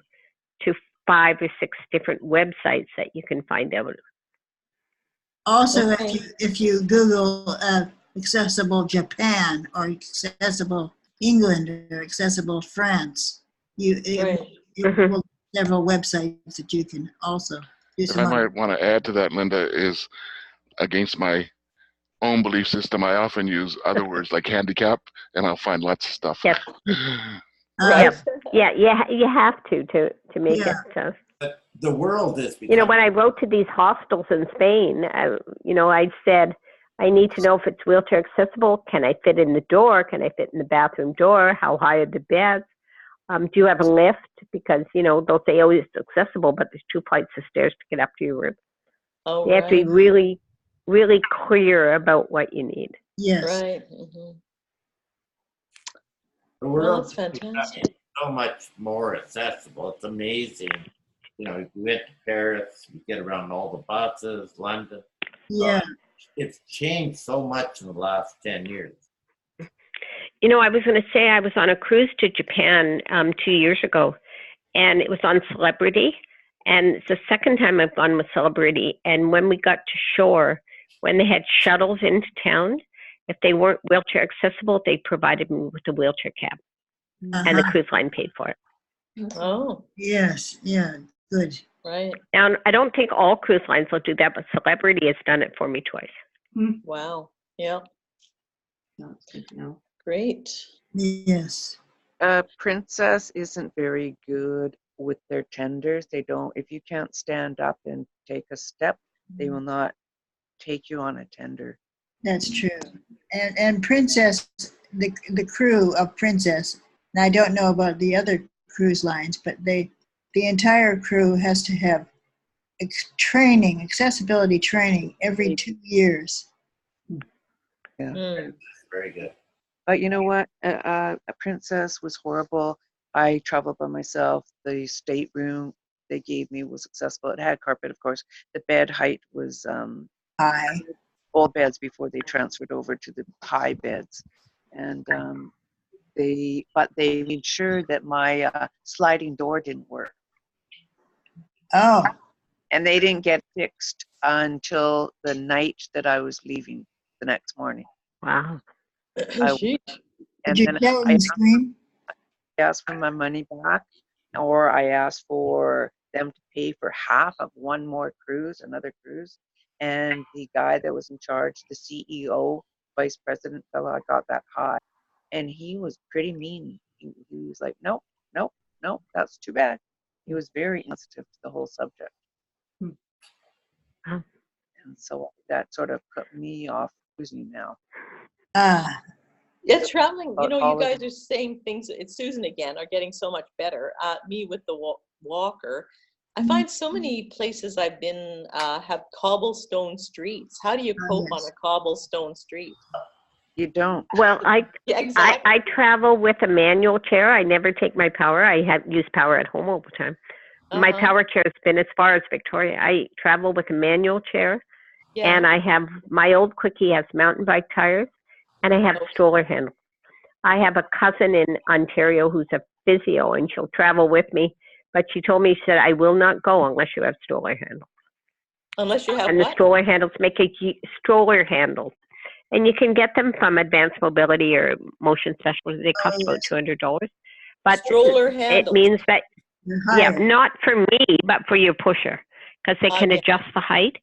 to 5 or 6 different websites that you can find out. Also, if you Google accessible Japan or accessible England or accessible France, it will several websites that you can also do If some I might want to add to that, Linda, is against my own belief system, I often use other words like handicap, and I'll find lots of stuff. Yep. Yeah, you have to make it. But the world is You know, when I wrote to these hostels in Spain, you know, I said, I need to know if it's wheelchair accessible. Can I fit in the door? Can I fit in the bathroom door? How high are the beds? Do you have a lift? Because, you know, they'll say, oh, it's accessible, but there's 2 flights of stairs to get up to your room. Oh, you have to be really, really clear about what you need. Yes. Right. The Well, world that's fantastic. so much more accessible. It's amazing. You know, you went to Paris, you get around all the buses, London. Yeah. It's changed so much in the last 10 years. You know, I was going to say I was on a cruise to Japan 2 years ago, and it was on Celebrity. And it's the second time I've gone with Celebrity. And when we got to shore, when they had shuttles into town, if they weren't wheelchair accessible, they provided me with a wheelchair cab. And the cruise line paid for it. Oh. Yes. Yeah. Good. Right. Now, I don't think all cruise lines will do that, but Celebrity has done it for me twice. Wow. Yeah. That's good to know. Great. Yes. Princess isn't very good with their tenders. They don't, if you can't stand up and take a step, they will not take you on a tender. That's true. And Princess, the crew of Princess, and I don't know about the other cruise lines, but the entire crew has to have training, accessibility training every 2 years. Yeah. Very good. But you know what? A Princess was horrible. I traveled by myself. The stateroom they gave me was accessible. It had carpet, of course. The bed height was high. Old beds before they transferred over to the high beds, and they made sure that my sliding door didn't work. Oh. And they didn't get fixed until the night that I was leaving the next morning. Wow. Did you tell them scream? I asked for my money back, or I asked for them to pay for half of one more cruise, another cruise. And the guy that was in charge, the CEO, vice president fellow, I got that high. And he was pretty mean. He was like, nope, that's too bad. He was very sensitive to the whole subject. And so that sort of put me off cruising now. Yeah, traveling, you know, you All of guys are saying things, it's Susan again, are getting so much better. Me with the walker, I find so many places I've been have cobblestone streets. How do you cope on a cobblestone street? You don't. Well, Yeah, exactly. I travel with a manual chair. I never take my power. I use power at home all the time. My power chair has been as far as Victoria. I travel with a manual chair, and I have my old Quickie has mountain bike tires, and I have stroller handles. I have a cousin in Ontario who's a physio, and she'll travel with me. But she told me, she said, I will not go unless you have stroller handles. Unless you have and what? the stroller handles make a stroller handle. And you can get them from Advanced Mobility or Motion Specialist. They cost about $200. But Stroller it handle. means that, not for me, but for your pusher. Because they can adjust the height.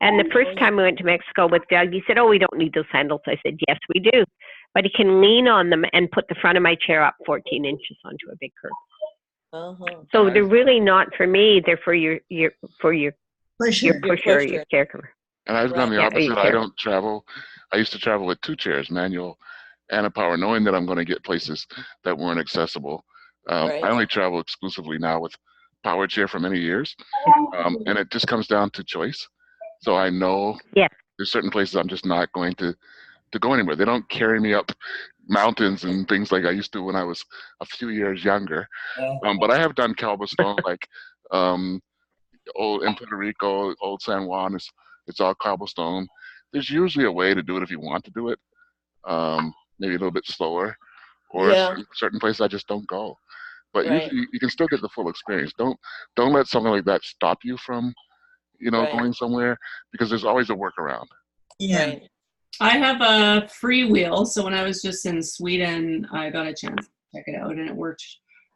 And the first time we went to Mexico with Doug, he said, "Oh, we don't need those handles." I said, "Yes, we do." But he can lean on them and put the front of my chair up 14 inches onto a big curb. So they're really not for me. They're for your pusher or your chair cover. And I've done the Yeah, opposite. your I chair. don't travel. I used to travel with 2 chairs, manual and a power, knowing that I'm going to get places that weren't accessible. I only travel exclusively now with power chair for many years, and it just comes down to choice. So I know there's certain places I'm just not going to go anywhere. They don't carry me up mountains and things like I used to when I was a few years younger. But I have done cobblestone, like old in Puerto Rico, old San Juan. It's all cobblestone. There's usually a way to do it if you want to do it. Maybe a little bit slower, or certain places I just don't go. But usually you can still get the full experience. Don't let something like that stop you from going somewhere, because there's always a workaround. Yeah. I have a freewheel, so when I was just in Sweden, I got a chance to check it out, and it worked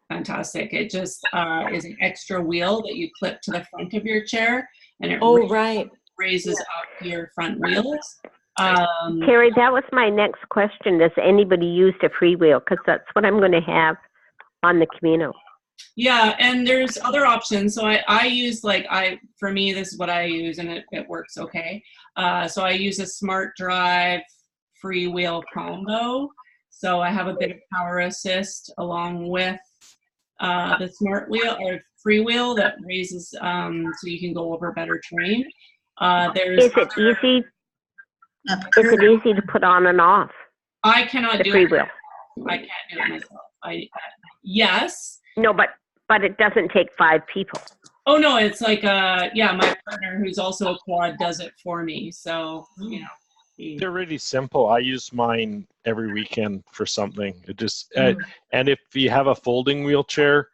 fantastic. It just is an extra wheel that you clip to the front of your chair, and it raises up your front wheels. Carrie, that was my next question. Does anybody use the freewheel? Because that's what I'm going to have on the Camino. Yeah, and there's other options. So I use for me, this is what I use, and it works okay. So I use a Smart Drive freewheel combo. So I have a bit of power assist along with the smart wheel or freewheel that raises so you can go over better terrain. Is it easy? Is it easy to put on and off? I cannot do freewheel. I can't do it myself. Yes. No, but it doesn't take 5 people. Oh no, it's like my partner who's also a quad does it for me. So they're really simple. I use mine every weekend for something. It just and if you have a folding wheelchair,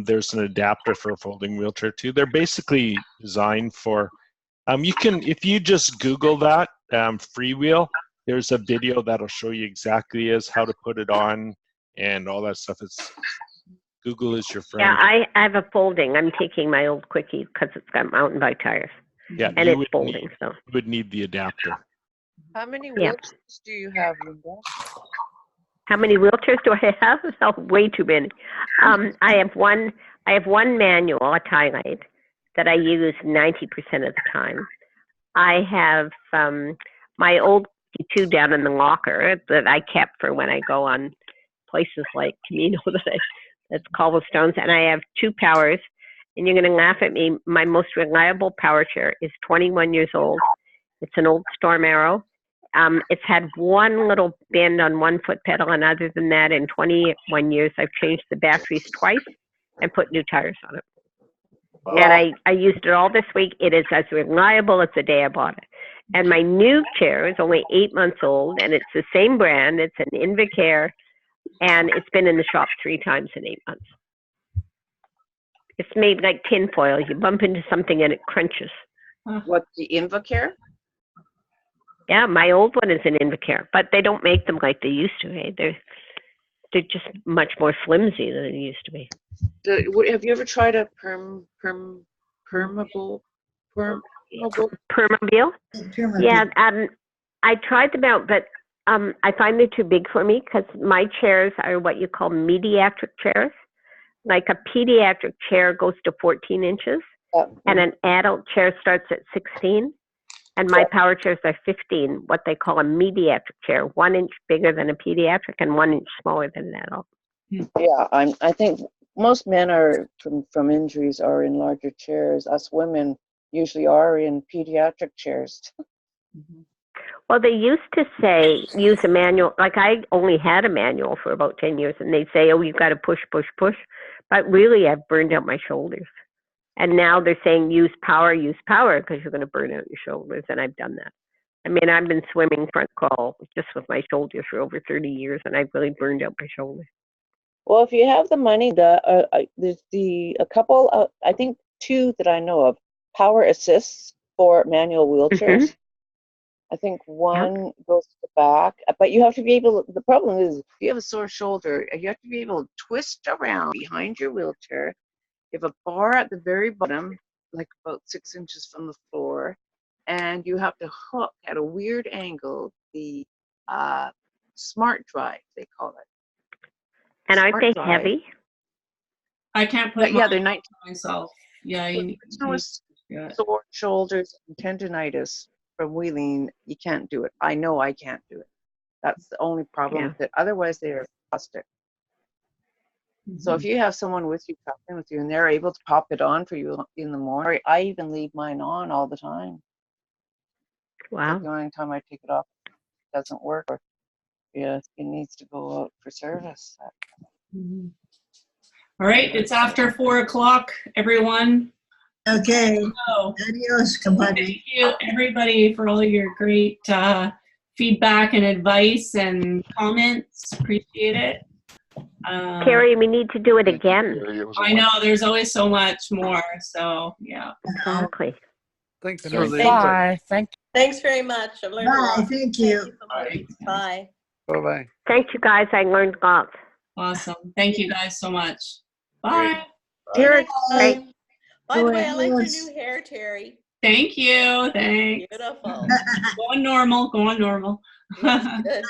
there's an adapter for a folding wheelchair too. They're basically designed for. You can, if you just Google that freewheel, there's a video that'll show you exactly how to put it on and all that stuff. It's Google is your friend. Yeah, I have a folding. I'm taking my old Quickie because it's got mountain bike tires. Yeah, and it's folding. So you would need the adapter. How many wheelchairs do you have, Linda? How many wheelchairs do I have? Oh, way too many. I have one manual, a Thailand, that I use 90% of the time. I have my old 2 down in the locker that I kept for when I go on places like Camino that's cobblestones, and I have 2 powers. And you're going to laugh at me. My most reliable power chair is 21 years old. It's an old Storm Arrow. It's had one little bend on one foot pedal, and other than that, in 21 years, I've changed the batteries twice and put new tires on it. Wow. And I used it all this week. It is as reliable as the day I bought it. And my new chair is only 8 months old, and it's the same brand. It's an Invacare, and it's been in the shop 3 times in 8 months. It's made like tinfoil. You bump into something and it crunches. What's the Invacare? Yeah, my old one is an Invacare, but they don't make them like they used to. Hey, they're just much more flimsy than they used to be. Have you ever tried a permobile? Permobile? Yeah, I tried them out, but I find they're too big for me because my chairs are what you call mediatric chairs. Like a pediatric chair goes to 14 inches, and an adult chair starts at 16. And my power chairs are 15, what they call a mediatric chair, 1 inch bigger than a pediatric and 1 inch smaller than an adult. Yeah, I think most men are from injuries are in larger chairs. Us women usually are in pediatric chairs. Well, they used to say use a manual. Like I only had a manual for about 10 years, and they'd say, oh, you've got to push, push, push. But really, I've burned out my shoulders. And now they're saying use power, because you're going to burn out your shoulders, and I've done that. I mean, I've been swimming front crawl just with my shoulders for over 30 years, and I've really burned out my shoulders. Well, if you have the money, there's a couple, I think 2 that I know of, power assists for manual wheelchairs. I think one goes to the back, but you have to be able, the problem is if you have a sore shoulder, you have to be able to twist around behind your wheelchair. You have a bar at the very bottom, like about 6 inches from the floor, and you have to hook at a weird angle the smart drive, they call it. And aren't Smart they drive. heavy? I can't put But yeah, mine they're on 19. myself. Yeah, you With sore shoulders and tendonitis from wheeling, you can't do it. I know I can't do it. That's the only problem Yeah. with it. Otherwise, they are plastic. So if you have someone with you, traveling with you, and they're able to pop it on for you in the morning, I even leave mine on all the time. Wow. The only time I take it off, it doesn't work, or yeah, it needs to go out for service. All right, it's after 4 o'clock, everyone. Okay. So, Adios, compadre. thank you, everybody, for all your great feedback and advice and comments. Appreciate it. Carrie, we need to do it again. I know, there's always so much more, so yeah. Exactly. Thanks for the Bye. Thanks very much. I've learned a Bye. lot. Thank you. Bye. Bye-bye. Thank you, guys. I learned lots. Awesome. Thank you guys so much. Bye. Terry. Great. By the way, I like your Adios. new hair, Terry. Thank you. Thanks. Beautiful. Going normal. Good.